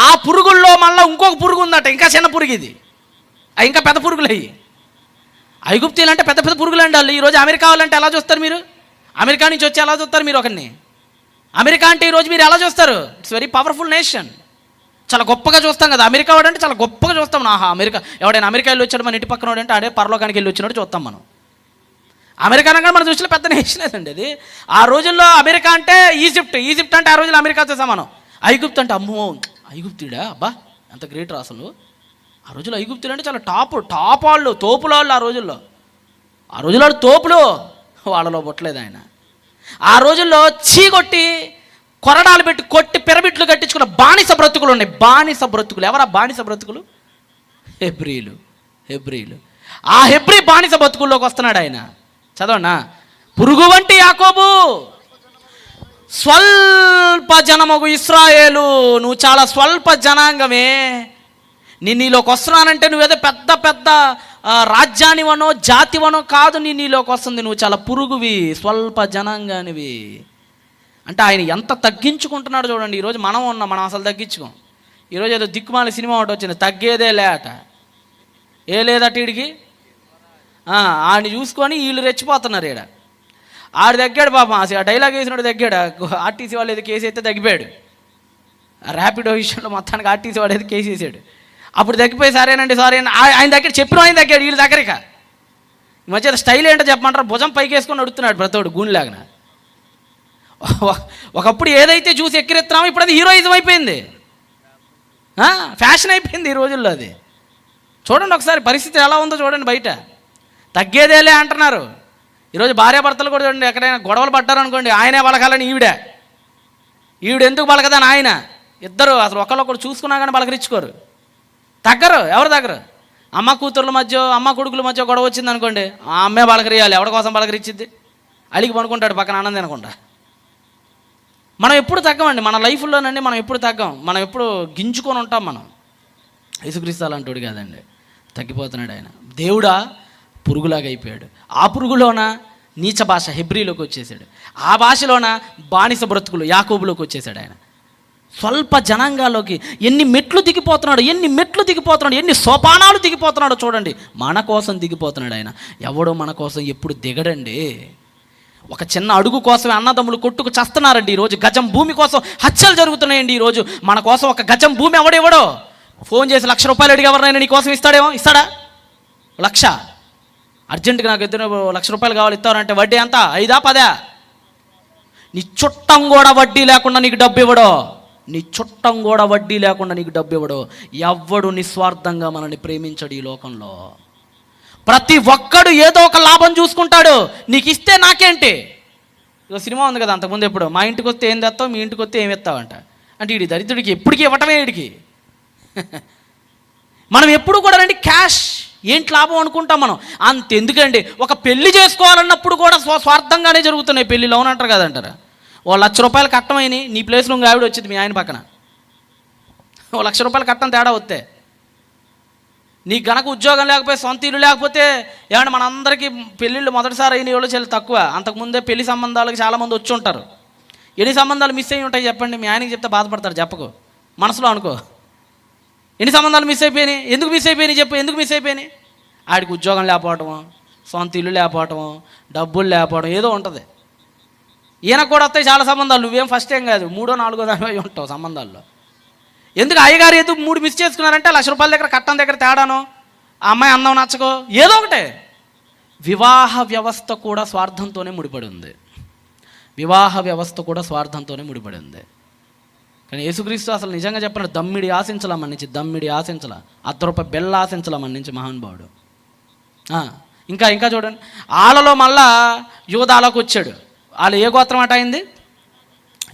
Speaker 3: ఆ పురుగుల్లో మళ్ళీ ఇంకొక పురుగు ఉందట, ఇంకా చిన్న పురుగు ఇది, ఇంకా పెద్ద పురుగులు అయ్యి. ఐగుప్తీలు అంటే పెద్ద పెద్ద పురుగులు అండి వాళ్ళు. ఈరోజు అమెరికా వాళ్ళంటే ఎలా చూస్తారు మీరు? అమెరికా నుంచి వచ్చి ఎలా చూస్తారు మీరు ఒకరిని? అమెరికా అంటే ఈరోజు మీరు ఎలా చూస్తారు? ఇట్స్ వెరీ పవర్ఫుల్ నేషన్, చాలా గొప్పగా చూస్తాం కదా. అమెరికా వాడంటే చాలా గొప్పగా చూస్తాం. అమెరికా ఎవడైనా అమెరికా వెళ్ళి వచ్చాడు మన ఇంటి పక్కన వాడంటే అడే పరలోకానికి వెళ్ళి వచ్చినాడు చూస్తాం మనం. అమెరికా అనగా మన దృష్టిలో పెద్ద నేషన్ లేదండి అది. ఆ రోజుల్లో అమెరికా అంటే ఈజిప్ట్ అంటే ఆ రోజుల్లో అమెరికాతో సమానం. ఐగుప్తు అంటే అమ్మో ఐగుప్తుడా అబ్బా ఎంత గ్రేట్ రా అసలు. ఆ రోజుల్లో ఐగుప్తులు అంటే చాలా టాప్ వాళ్ళు, తోపుల వాళ్ళు ఆ రోజుల్లో తోపులు. వాళ్ళలో పుట్టలేదు ఆయన. ఆ రోజుల్లో చీకొట్టి కొరడాలు పెట్టి కొట్టి పిరమిడ్లు కట్టించుకున్న బానిస బ్రతుకులు ఉన్నాయి. బానిస బ్రతుకులు. ఎవరా బానిస బ్రతుకులు? హెబ్రీలు. ఆ హెబ్రీ బానిస బ్రతుకుల్లోకి వస్తున్నాడు ఆయన. చదవనా, పురుగు వంటి యాకోబు, స్వల్ప జనమగు ఇశ్రాయేలు, నువ్వు చాలా స్వల్ప జనాంగమే. నీలోకి వస్తున్నానంటే నువ్వేదో పెద్ద రాజ్యానివనో జాతివనో కాదు, నీలోకి వస్తుంది. నువ్వు చాలా పురుగువి, స్వల్ప జనాంగానివి. అంటే ఆయన ఎంత తగ్గించుకుంటున్నాడు చూడండి. ఈరోజు మనం అసలు తగ్గించుకోం. ఈరోజు ఏదో దిక్కుమాల సినిమా ఒకటి వచ్చింది, తగ్గేదే లేట. ఏ లేదట వీడికి. ఆడిని చూసుకొని వీళ్ళు రెచ్చిపోతున్నారు. ఆడు తగ్గాడు పాపం. ఆ డైలాగ్ వేసినాడు తగ్గాడు. ఆర్టీసీ వాళ్ళు ఏదో కేసు అయితే తగ్గిపోయాడు. ర్యాపిడో విషయంలో మొత్తానికి ఆర్టీసీ వాడు ఏదో కేసు వేసాడు. అప్పుడు తగ్గిపోయి సరేనండి సారీ ఆయన దగ్గర చెప్పిన ఆయన తగ్గాడు. వీళ్ళు దగ్గరిక ఈ మధ్య స్టైల్ ఏంటో చెప్పమంటారు, భుజం పైకి వేసుకొని అడుగుతున్నాడు ప్రతోడు గూనిలాగా. ఒకప్పుడు ఏదైతే చూసి ఎక్కిరెత్తామో ఇప్పుడు అది హీరోయిజం అయిపోయింది, ఫ్యాషన్ అయిపోయింది ఈ రోజుల్లో. అది చూడండి ఒకసారి పరిస్థితి ఎలా ఉందో చూడండి. బయట తగ్గేదేలే అంటున్నారు. ఈరోజు భార్యాభర్తలు కూడా చూడండి, ఎక్కడైనా గొడవలు పడ్డారనుకోండి, ఆయనే పలకాలని ఈవిడ ఎందుకు పలకదని ఆయన. ఇద్దరు అసలు ఒకళ్ళొకరు చూసుకున్నా కానీ పలకరించుకోరు, తగ్గరు. ఎవరు తగ్గరు? అమ్మ కూతుర్ల మధ్య, అమ్మ కొడుకుల మధ్య గొడవ వచ్చింది అనుకోండి, ఆ అమ్మే పలకరియాలి. ఎవరి కోసం పలకరించిద్ది? అలిగి పడుకుంటాడు పక్కన ఆనందం అనుకుంటా. మనం ఎప్పుడు తగ్గమండి మన లైఫ్లోనండి. మనం ఎప్పుడు తగ్గం, మనం ఎప్పుడు గింజుకొని ఉంటాం. మనం యేసుక్రీస్తు అలాంటోడు కాదండి, తగ్గిపోతున్నాడు ఆయన. దేవుడా పురుగులాగా అయిపోయాడు. ఆ పురుగులోన నీచ భాష హెబ్రీలోకి వచ్చేసాడు. ఆ భాషలోన బానిస బ్రతుకులు యాకోబులోకి వచ్చేసాడు ఆయన. స్వల్ప జనాంగాల్లోకి ఎన్ని మెట్లు దిగిపోతున్నాడు, ఎన్ని సోపానాలు దిగిపోతున్నాడో చూడండి. మన కోసం దిగిపోతున్నాడు ఆయన. ఎవడో మన కోసం ఎప్పుడు దిగడండి. ఒక చిన్న అడుగు కోసమే అన్నదమ్ములు కొట్టుకు చస్తున్నారండి ఈరోజు. గజం భూమి కోసం హత్యలు జరుగుతున్నాయండి ఈరోజు. మన కోసం ఒక గజం భూమి ఎవడో ఫోన్ చేసి ₹1,00,000 అడిగి ఎవరినైనా నీ కోసం ఇస్తాడేమో? ఇస్తాడా? 1,00,000 అర్జెంటుగా నాకు ₹1,00,000 కావాలి, ఇస్తారంటే వడ్డీ ఎంత? 5 10? నీ చుట్టం కూడా వడ్డీ లేకుండా నీకు డబ్బు ఇవ్వడో. ఎవ్వడు నిస్వార్థంగా మనల్ని ప్రేమించడు ఈ లోకంలో. ప్రతి ఒక్కడు ఏదో ఒక లాభం చూసుకుంటాడు. నీకు ఇస్తే నాకేంటి? ఇదో సినిమా ఉంది కదా అంతకుముందు, ఎప్పుడు మా ఇంటికి వస్తే ఏం తెస్తావు, మీ ఇంటికి వస్తే ఏం ఇస్తావంట. అంటే వీడి దరిద్రుడికి ఎప్పటికీ ఇవ్వటమే వీడికి. మనం ఎప్పుడు కూడా రండి క్యాష్ ఏంటి లాభం అనుకుంటాం మనం. అంతెందుకండి, ఒక పెళ్లి చేసుకోవాలన్నప్పుడు కూడా స్వార్థంగానే జరుగుతున్నాయి పెళ్ళిళ్ళు. అవునంటారు కదంటారా? ₹1,00,000 కట్టమైని నీ ప్లేస్లో ఇంకో ఆవిడ వచ్చింది మీ ఆయన పక్కన. ₹1,00,000 కట్టం తేడా వస్తే, నీకు గనక ఉద్యోగం లేకపోతే, సొంత ఇల్లు లేకపోతే, ఏమంటే మనందరికీ పెళ్ళిళ్ళు మొదటిసారి అయిన వాళ్ళు చాలా తక్కువ. అంతకుముందే పెళ్లి సంబంధాలకు చాలామంది వచ్చి ఉంటారు. ఎన్ని సంబంధాలు మిస్ అయ్యి ఉంటాయి చెప్పండి? మీ ఆయనకి చెప్తే బాధపడతారు. చెప్పకు, మనసులో అనుకో. ఎన్ని సంబంధాలు మిస్ అయిపోయినాయి? ఎందుకు మిస్ అయిపోయినాయి చెప్పు? ఎందుకు మిస్ అయిపోయినాయి? ఆడికి ఉద్యోగం లేకపోవటము, సొంత ఇల్లు లేకపోవటము, డబ్బులు లేకపోవడం ఏదో ఉంటుంది. ఈయనకు కూడా వస్తాయి చాలా సంబంధాలు. నువ్వేం ఫస్ట్ ఏం కాదు, 3ో 4ో దాని ఉంటావు సంబంధాల్లో. ఎందుకు అయ్యగారు ఎందుకు 3 మిస్ చేసుకున్నారంటే ₹1,00,000 దగ్గర కట్టం దగ్గర తేడానో, ఆ అమ్మాయి అందం నచ్చకో, ఏదో ఒకటే. వివాహ వ్యవస్థ కూడా స్వార్థంతోనే ముడిపడి ఉంది. కానీ యేసుక్రీస్తు అసలు నిజంగా చెప్పిన దమ్మిడి ఆశించలా మన్నించి, ₹1 బెల్ల ఆశించలా మన్నించి మహానుభావుడు. ఇంకా చూడండి, వాళ్ళలో మళ్ళా యూదాలోకి వచ్చాడు. వాళ్ళు ఏ గోత్రం అట అయింది?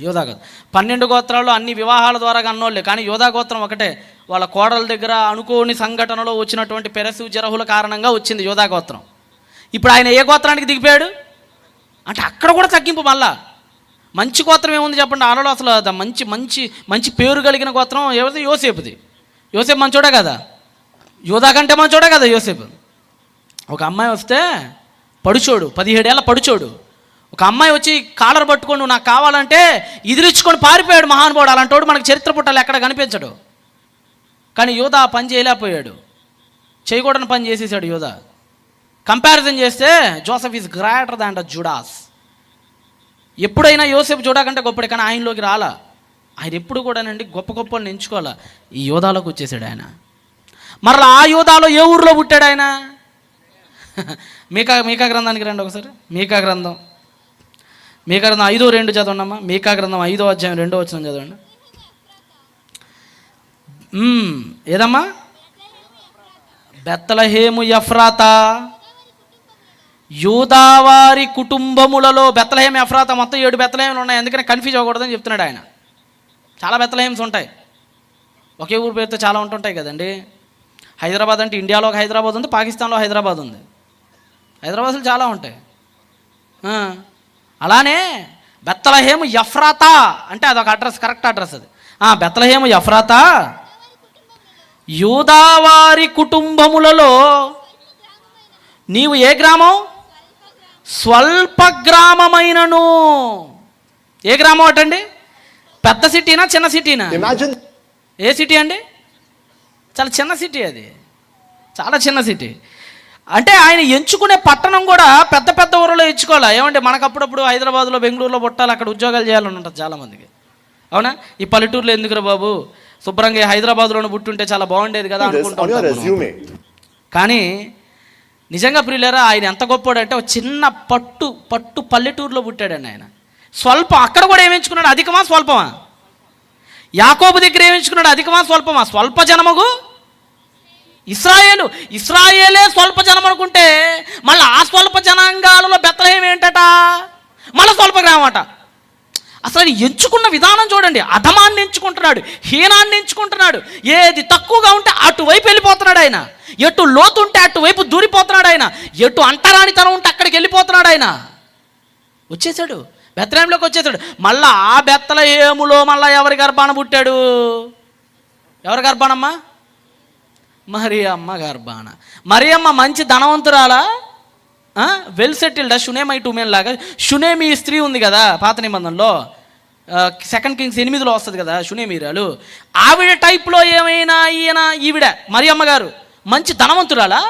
Speaker 3: యూదా గోత్రం. 12 గోత్రాలు అన్ని వివాహాల ద్వారా అన్నోళ్ళే, కానీ యూదా గోత్రం ఒకటే. వాళ్ళ కోడల దగ్గర అనుకోని సంఘటనలో వచ్చినటువంటి పెరసు జరహుల కారణంగా వచ్చింది యూదా గోత్రం. ఇప్పుడు ఆయన ఏ గోత్రానికి దిగిపోయాడు అంటే అక్కడ కూడా తగ్గింపు. మళ్ళా మంచి గోత్రం ఏముంది చెప్పండి? వాళ్ళలో అసలు మంచి పేరు కలిగిన గోత్రం ఏమైతే యోసేపుది. యోసేపు మంచోడే కదా, యూదా కంటే మంచోడే కదా యోసేపు. ఒక అమ్మాయి వస్తే పడుచోడు, 17 ఏళ్ళ పడుచోడు. ఒక అమ్మాయి వచ్చి కాలర్ పట్టుకొని నువ్వు నాకు కావాలంటే ఇదిలిచ్చుకొని పారిపోయాడు మహానుభావుడు. అలాంటోడు మనకు చరిత్ర పుట్టాలి ఎక్కడ కనిపించడు. కానీ యూదా ఆ పని చేయలేకపోయాడు, చేయకూడని పని చేసేసాడు యూదా. కంపారిజన్ చేస్తే Joseph is greater than the Judas. ఎప్పుడైనా యోసేపు జుడా కంటే గొప్పడే, కానీ ఆయనలోకి రాలా. ఆయన ఎప్పుడు కూడానండి గొప్పని ఎంచుకోవాలా. ఈ యోధాలోకి వచ్చేసాడు ఆయన. మరలా ఆ యోధాలో ఏ ఊరిలో పుట్టాడు ఆయన? మీకా గ్రంథానికి రండి ఒకసారి. మీకా గ్రంథం 5:2 చదవండి అమ్మా. మీకా గ్రంథం 5వ అధ్యాయం 2వ వచనం చదవండి. ఏదమ్మా? బెత్లెహేము ఎఫ్రాతా, యూదావారి కుటుంబములలో. బెత్లెహేము ఎఫ్రాతా మొత్తం 7 బెత్లెహేములు ఉన్నాయి, అందుకని కన్ఫ్యూజ్ అవ్వకూడదని చెప్తున్నాడు ఆయన. చాలా బెత్లెహేమ్స్ ఉంటాయి, ఒకే ఊరు పేరుతో చాలా ఉంటుంటాయి కదండి. హైదరాబాద్ అంటే ఇండియాలో ఒక హైదరాబాద్ ఉంది, పాకిస్తాన్లో హైదరాబాద్ ఉంది. హైదరాబాద్లో చాలా ఉంటాయి. అలానే బెత్లెహేము ఎఫ్రాతా అంటే అదొక అడ్రస్, కరెక్ట్ అడ్రస్ అది. బెత్లెహేము ఎఫ్రాతా, యూదావారి కుటుంబములలో నీవు ఏ గ్రామం? స్వల్ప గ్రామమైనను. ఏ గ్రామం అటండి? పెద్ద సిటీనా చిన్న సిటీనా? ఏ సిటీ అండి? చాలా చిన్న సిటీ అది, చాలా చిన్న సిటీ. అంటే ఆయన ఎంచుకునే పట్టణం కూడా పెద్ద పెద్ద ఊరిలో ఎంచుకోవాలి. ఏమంటే మనకు అప్పుడప్పుడు హైదరాబాద్లో, బెంగళూరులో పుట్టాలి, అక్కడ ఉద్యోగాలు చేయాలని ఉంటుంది చాలామందికి. అవునా? ఈ పల్లెటూరులో ఎందుకురా బాబు, శుభ్రంగా హైదరాబాద్లోనే పుట్టుంటే చాలా బాగుండేది కదా అనుకుంటాం. కానీ నిజంగా ప్రియులారా, ఆయన ఎంత గొప్పోడంటే ఒక చిన్న పట్టు పల్లెటూరులో పుట్టాడండి ఆయన. స్వల్పం. అక్కడ కూడా ఏమించుకున్నాడు? అధికమా స్వల్పమా? యాకోబు దగ్గర ఏమించుకున్నాడు? అధికమా స్వల్పమా? స్వల్ప జనముగు ఇశ్రాయేలే స్వల్ప జనం అనుకుంటే, మళ్ళీ ఆ స్వల్ప జనాంగాలలో బెత్లెహేము ఏంటట? మళ్ళీ స్వల్ప గ్రామం అట. అసలు ఎంచుకున్న విధానం చూడండి. అధమాన్ని ఎంచుకుంటున్నాడు, హీనాన్ని ఎంచుకుంటున్నాడు. ఏది తక్కువగా ఉంటే అటువైపు వెళ్ళిపోతున్నాడు ఆయన, ఎటు లోతు ఉంటే అటువైపు దూరిపోతున్నాడు ఆయన, ఎటు అంటరానితనం ఉంటే అక్కడికి వెళ్ళిపోతున్నాడు ఆయన. వచ్చేసాడు, బెత్లెహేములోకి వచ్చేసాడు. మళ్ళా ఆ బెత్లెహేములో మళ్ళీ ఎవరి గర్భాన పుట్టాడు? ఎవరి గర్భానమ్మా? మరియమ్మ గర్భాన. మరియమ్మ మంచి ధనవంతురాలా? వెల్ సెటిల్డా? షునేమైట్ ఉమెన్ లాగా. షునేమి స్త్రీ ఉంది కదా పాత నిబంధనలో, 2 Kings 8లో వస్తుంది కదా షునేమీరాలు. ఆవిడ టైప్లో ఏమైనా ఈవిడ మరియమ్మ గారు మంచి ధనవంతురాలా?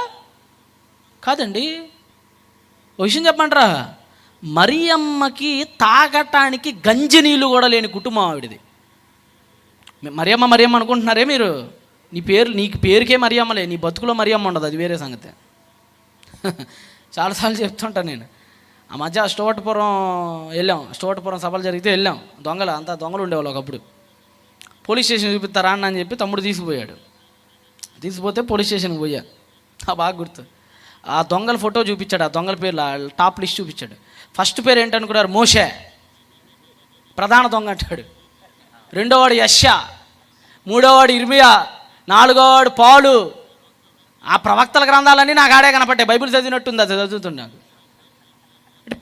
Speaker 3: కాదండి. ఒక విషయం చెప్పమంటారా, మరియమ్మకి తాగటానికి గంజి నీళ్ళు కూడా లేని కుటుంబం ఆవిడది. మరియమ్మ అనుకుంటున్నారే మీరు? నీకు పేరుకే మరియమ్మలే, నీ బతుకులో మరియమ్మ ఉండదు, అది వేరే సంగతి. చాలాసార్లు చెప్తుంటాను నేను. ఆ మధ్య స్టోటపురం వెళ్ళాం, స్టోటపురం సభలు జరిగితే వెళ్ళాం. అంతా దొంగలు ఉండేవాళ్ళు ఒకప్పుడు. పోలీస్ స్టేషన్ చూపిస్తారా అని చెప్పి తమ్ముడు తీసుకుపోతే పోలీస్ స్టేషన్కి పోయా. బాగా గుర్తు. ఆ దొంగల ఫోటో చూపించాడు, ఆ దొంగల పేర్లు టాప్ లిస్ట్ చూపించాడు. ఫస్ట్ పేరు ఏంటనుకున్నారు? మోషే, ప్రధాన దొంగ అంటాడు. రెండోవాడు యెషయా, మూడోవాడు ఇర్మియా, నాలుగోవాడు పౌలు. ఆ ప్రవక్తల గ్రంథాలన్నీ నాకు ఆడే కనపడ్డాయి, బైబిల్ చదివినట్టుంది అది చదువుతున్నాను. అంటే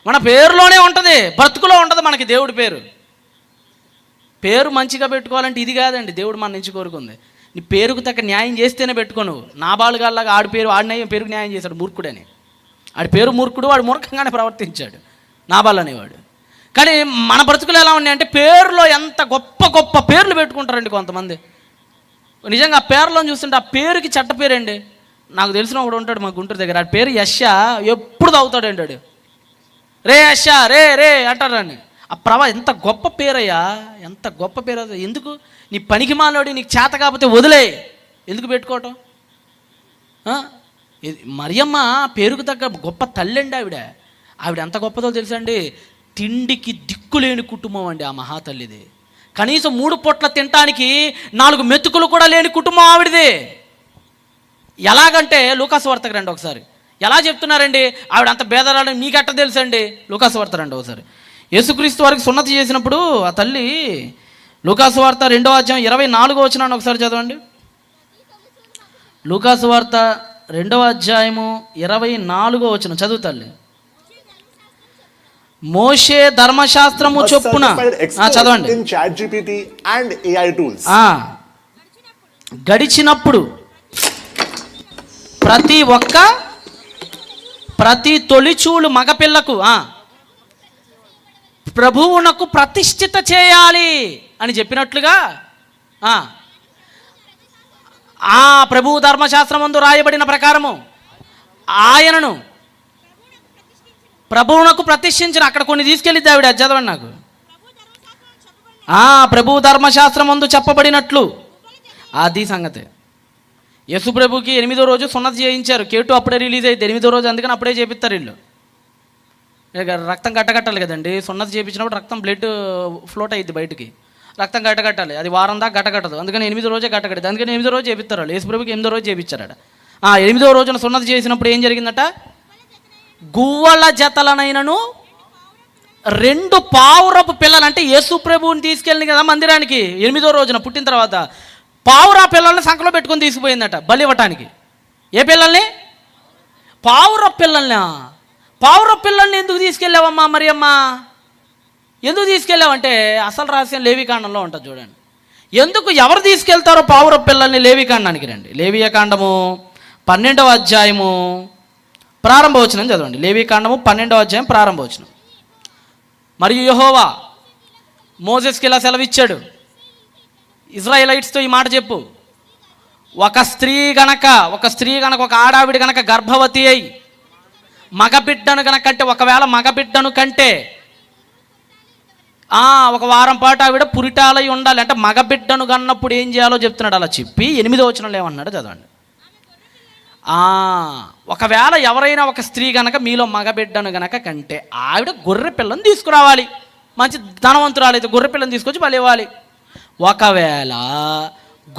Speaker 3: మన పేరులోనే ఉంటుంది, బ్రతుకులో ఉంటుంది మనకి దేవుడి పేరు మంచిగా పెట్టుకోవాలంటే ఇది కాదండి దేవుడు మన నుంచి కోరుకుంది. నీ పేరుకు తగ్గ న్యాయం చేస్తేనే పెట్టుకో. నువ్వు నాబాలుగాల్లాగా ఆడి పేరుకు న్యాయం చేశాడు మూర్ఖుడని. ఆడి పేరు మూర్ఖుడు, వాడు మూర్ఖంగానే ప్రవర్తించాడు నాబాల్ అనేవాడు. కానీ మన బ్రతుకులు ఎలా ఉన్నాయంటే పేరులో ఎంత గొప్ప పేర్లు పెట్టుకుంటారండి కొంతమంది. నిజంగా ఆ పేరులో చూస్తుంటే ఆ పేరుకి చెడ్డ పేరండి. నాకు తెలిసిన ఒకడు ఉంటాడు మా గుంటూరు దగ్గర, ఆ పేరు యెషయా. ఎప్పుడు తాగుతాడండి వాడు. రే యెషయా రే అంటాడని. ఆ ఎంత గొప్ప పేరయ్యా, ఎంత గొప్ప పేరు. ఎందుకు? నీ పనికి మాలోడి, నీకు చేత కాకపోతే వదిలే, ఎందుకు పెట్టుకోవటం? మరియమ్మ పేరుకు తగ్గ గొప్ప తల్లి అండి ఆవిడ ఎంత గొప్పదో తెలుసా అండి? తిండికి దిక్కులేని కుటుంబం అండి ఆ మహాతల్లిది. కనీసం 3 పూట్ల తినటానికి 4 మెతుకులు కూడా లేని కుటుంబం ఆవిడది. ఎలాగంటే లూకాసు వార్తకు రండి ఒకసారి. ఎలా చెప్తున్నారండి ఆవిడ అంత భేదరాలని? మీకు ఎట్ట తెలుసండి? లూకాసు వార్త రండి ఒకసారి. యేసుక్రీస్తు వారికి సున్నతి చేసినప్పుడు ఆ తల్లి, లూకాసు వార్త 2వ అధ్యాయం 24వ వచనాన్ని ఒకసారి చదవండి. లూకాసు వార్త 2వ అధ్యాయము 24వ వచనం చదువు తల్లి. మోషే ధర్మశాస్త్రము చొప్పున చదవండి. గడిచినప్పుడు ప్రతి తొలిచూలు మగపిల్లకు ప్రభువునకు ప్రతిష్ఠిత చేయాలి అని చెప్పినట్లుగా ఆ ప్రభువు ధర్మశాస్త్రమందు రాయబడిన ప్రకారము ఆయనను ప్రభువునకు ప్రతిష్ఠించిన. అక్కడ కొన్ని తీసుకెళ్ళిద్ది ఆవిడ, చదవండి నాకు. ప్రభు ధర్మశాస్త్రమందు చెప్పబడినట్లు అది సంగతి. యేసు ప్రభుకి 8వ రోజు సున్నతి చేయించారు. కేటు అప్పుడే రిలీజ్ అయితే 8వ రోజు, అందుకని అప్పుడే చేపిస్తారు వీళ్ళు. రక్తం కట్టగట్టాలి కదండి. సున్నతి చేయించినప్పుడు రక్తం బ్లడ్ ఫ్లోట్ అయ్యిద్ది బయటికి. రక్తం గట్టగట్టాలి. అది వారం దాకా గట్టగట్టదు, అందుకని 8వ రోజే గట్టగట్టదు. అందుకని 8వ రోజు చేపిస్తారు వాళ్ళు. యేసుప్రభుకి 8వ రోజు చేపించారట. 8వ రోజున సున్నతి చేసినప్పుడు ఏం జరిగిందట? గువ్వల జతలనైనను 2 పావురపు పిల్లలు, అంటే యేసుప్రభువుని తీసుకెళ్ళింది కదా మందిరానికి 8వ రోజున పుట్టిన తర్వాత, పావురా పిల్లల్ని సంకలో పెట్టుకొని తీసుకుపోయిందట బలి ఇవ్వటానికి. ఏ పిల్లల్ని? పావురపు పిల్లల్ని. పావురపు పిల్లల్ని ఎందుకు తీసుకెళ్ళావమ్మా మరి అమ్మా? ఎందుకు తీసుకెళ్ళావంటే అసలు రహస్యం లేవికాండంలో ఉంటుంది చూడండి. ఎందుకు ఎవరు తీసుకెళ్తారో పావురపు పిల్లల్ని లేవికాండానికి రండి. లేవియకాండము 12వ అధ్యాయము ప్రారంభవచనం చదవండి. లేవికాండము 12వ అధ్యాయం ప్రారంభవచనం. మరియు యెహోవా మోసెస్కి ఇలా సెలవిచ్చాడు, ఇజ్రాయేలైట్స్తో ఈ మాట చెప్పు, ఒక స్త్రీ గనక ఒక ఆడావిడి గనక గర్భవతి అయి మగబిడ్డను గనక అంటే, ఒకవేళ మగబిడ్డను కంటే ఒక వారం పాటు ఆవిడ పురిటాలై ఉండాలి. అంటే మగబిడ్డను కన్నప్పుడు ఏం చేయాలో చెప్తున్నాడు. అలా చెప్పి 8వ వచనంలో ఏమన్నాడు చదవండి. ఒకవేళ ఎవరైనా ఒక స్త్రీ గనక మీలో మగబిడ్డను గనక కంటే ఆవిడ గొర్రె పిల్లను తీసుకురావాలి. మంచి ధనవంతురాలైతే గొర్రె పిల్లను తీసుకొచ్చి బలి ఇవ్వాలి. ఒకవేళ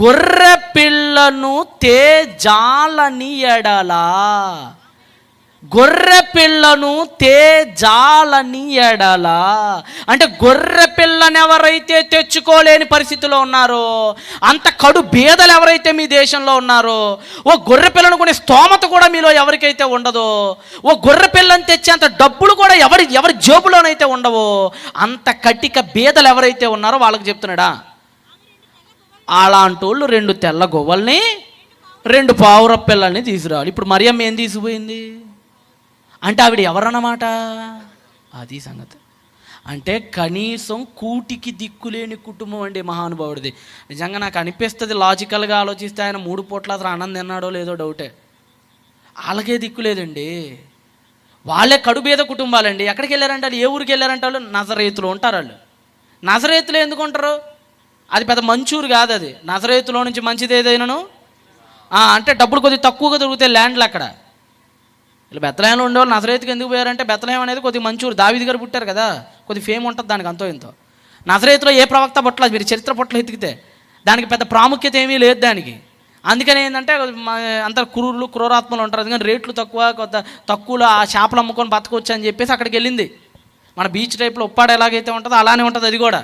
Speaker 3: గొర్రె పిల్లను తేజాలని ఎడలా, గొర్రె పిల్లను తేజాలని ఎడలా అంటే గొర్రె పిల్లని ఎవరైతే తెచ్చుకోలేని పరిస్థితిలో ఉన్నారో, అంత కడు బీదలు ఎవరైతే మీ దేశంలో ఉన్నారో, ఓ గొర్రె పిల్లను కొనే స్తోమత కూడా మీలో ఎవరికైతే ఉండదో, ఓ గొర్రె పిల్లని తెచ్చేంత డబ్బులు కూడా ఎవరి జేబులోనైతే ఉండవో, అంత కటిక బీదలు ఎవరైతే ఉన్నారో వాళ్ళకి చెప్తున్నాడా, అలాంటి వాళ్ళు 2 తెల్ల గొవ్వల్ని 2 పావురపు పిల్లల్ని తీసుకురావాలి. ఇప్పుడు మరియమ్మ ఏం తీసుకుపోయింది అంటే ఆవిడ ఎవరన్నమాట? అది సంగతి. అంటే కనీసం కూటికి దిక్కులేని కుటుంబం అండి మహానుభావుడిది. నిజంగా నాకు అనిపిస్తుంది, లాజికల్గా ఆలోచిస్తే ఆయన 3 పూట్ల అసలు అన్నం తిన్నాడో లేదో డౌటే. వాళ్ళకే దిక్కు లేదండి. వాళ్ళే కడుబేద కుటుంబాలండి. ఎక్కడికి వెళ్ళారంటే వాళ్ళు, ఏ ఊరికి వెళ్ళారంటే వాళ్ళు నజరేతులో ఉంటారు. వాళ్ళు నజరేతులో ఎందుకు ఉంటారు? అది పెద్ద మంచూరు కాదు అది. నజరేతులో నుంచి మంచిది ఏదైనాను అంటే డబ్బులు కొద్దిగా తక్కువగా దొరుకుతాయి ల్యాండ్లు అక్కడ. వీళ్ళు బెత్లహేంలో ఉండేవాళ్ళు నజరేతుకి ఎందుకు పోయారంటే, బెత్లహేం అనేది కొద్దిగా మంచూరు, దావీదు గారు పుట్టారు కదా, కొద్దిగా ఫేమ్ ఉంటుంది దానికి అంతో ఇంతో. నజరేతులో ఏ ప్రవక్త పుట్టలేదు, మీరు చరిత్ర పుట్టలు ఎతికితే దానికి పెద్ద ప్రాముఖ్యత ఏమీ లేదు దానికి. అందుకని ఏంటంటే అంత క్రూరాత్మలు ఉంటారు. అందుకని రేట్లు తక్కువలో ఆ చేపలు అమ్ముకొని బతకొచ్చు అని చెప్పేసి అక్కడికి వెళ్ళింది. మన బీచ్ టైప్లో ఉప్పాడ ఎలాగైతే ఉంటుందో అలానే ఉంటుంది అది కూడా.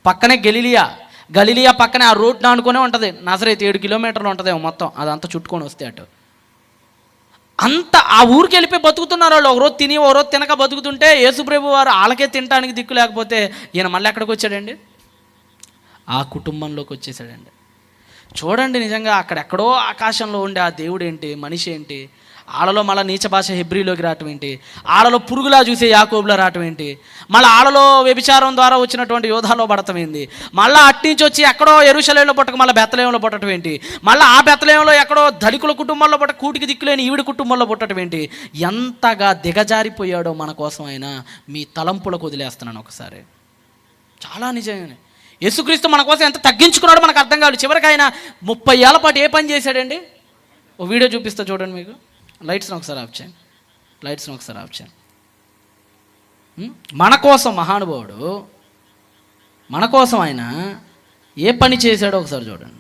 Speaker 3: పక్కనే గలిలియా పక్కనే ఆ రోడ్డు ఆనుకునే ఉంటుంది నజరేతు. 7 కిలోమీటర్లు ఉంటుందేమో మొత్తం, అదంతా చుట్టుకొని వస్తే అటు. అంత ఆ ఊరికి వెళ్ళిపోయి బతుకుతున్నారు వాళ్ళు. ఒకరోజు తిని ఒకరోజు తినక బతుకుతుంటే యేసుప్రభు వారు వాళ్ళకే తినడానికి దిక్కు లేకపోతే ఈయన మళ్ళీ ఎక్కడికి వచ్చాడండి? ఆ కుటుంబంలోకి వచ్చేసాడండి. చూడండి, నిజంగా అక్కడెక్కడో ఆకాశంలో ఉండే ఆ దేవుడు ఏంటి, మనిషి ఏంటి, ఆడలో మళ్ళీ నీచ భాష హెబ్రీలోకి రావటం ఏంటి, ఆడలో పురుగులా చూసే యాకోబులో రావటం ఏంటి, మళ్ళీ ఆడలో వ్యభిచారం ద్వారా వచ్చినటువంటి యోధాలో పడటం ఏంటి, మళ్ళీ అట్టించి వచ్చి ఎక్కడో యెరూషలేములో పుట్టక మళ్ళీ బెత్లెహేంలో పుట్టడం ఏంటి, మళ్ళీ ఆ బెత్లెహేంలో ఎక్కడో ధనికుల కుటుంబంలో పుట్ట కూటికి దిక్కులేని ఈవిడ కుటుంబంలో పుట్టడం ఏంటి. ఎంతగా దిగజారిపోయాడో మన కోసం ఆయన. మీ తలంపులకు వదిలేస్తున్నాను ఒకసారి. చాలా నిజంగానే యేసుక్రీస్తు మన కోసం ఎంత తగ్గించుకున్నాడో మనకు అర్థం కాదు. చివరికి ఆయన 30 ఏళ్ల పాటు ఏ పని చేశాడండి? ఓ వీడియో చూపిస్తా చూడండి మీకు. లైట్స్ని ఒకసారి ఆఫ్ చేయండి. మన కోసం మహానుభావుడు, మన కోసం ఆయన ఏ పని చేశాడో ఒకసారి చూడండి.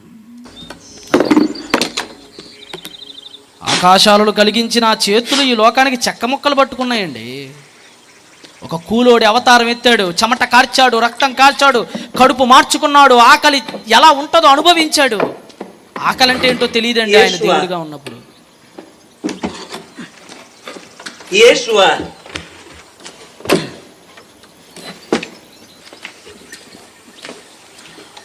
Speaker 3: ఆకాశాలను కలిగించిన ఆ చేతులు ఈ లోకానికి చెక్క ముక్కలు పట్టుకున్నాయండి. ఒక కూలోడి అవతారం ఎత్తాడు, చెమట కార్చాడు, రక్తం కార్చాడు, కడుపు మార్చుకున్నాడు, ఆకలి ఎలా ఉంటుందో అనుభవించాడు. ఆకలి అంటే ఏంటో తెలియదండి ఆయన దేవుడిగా ఉన్నప్పుడు.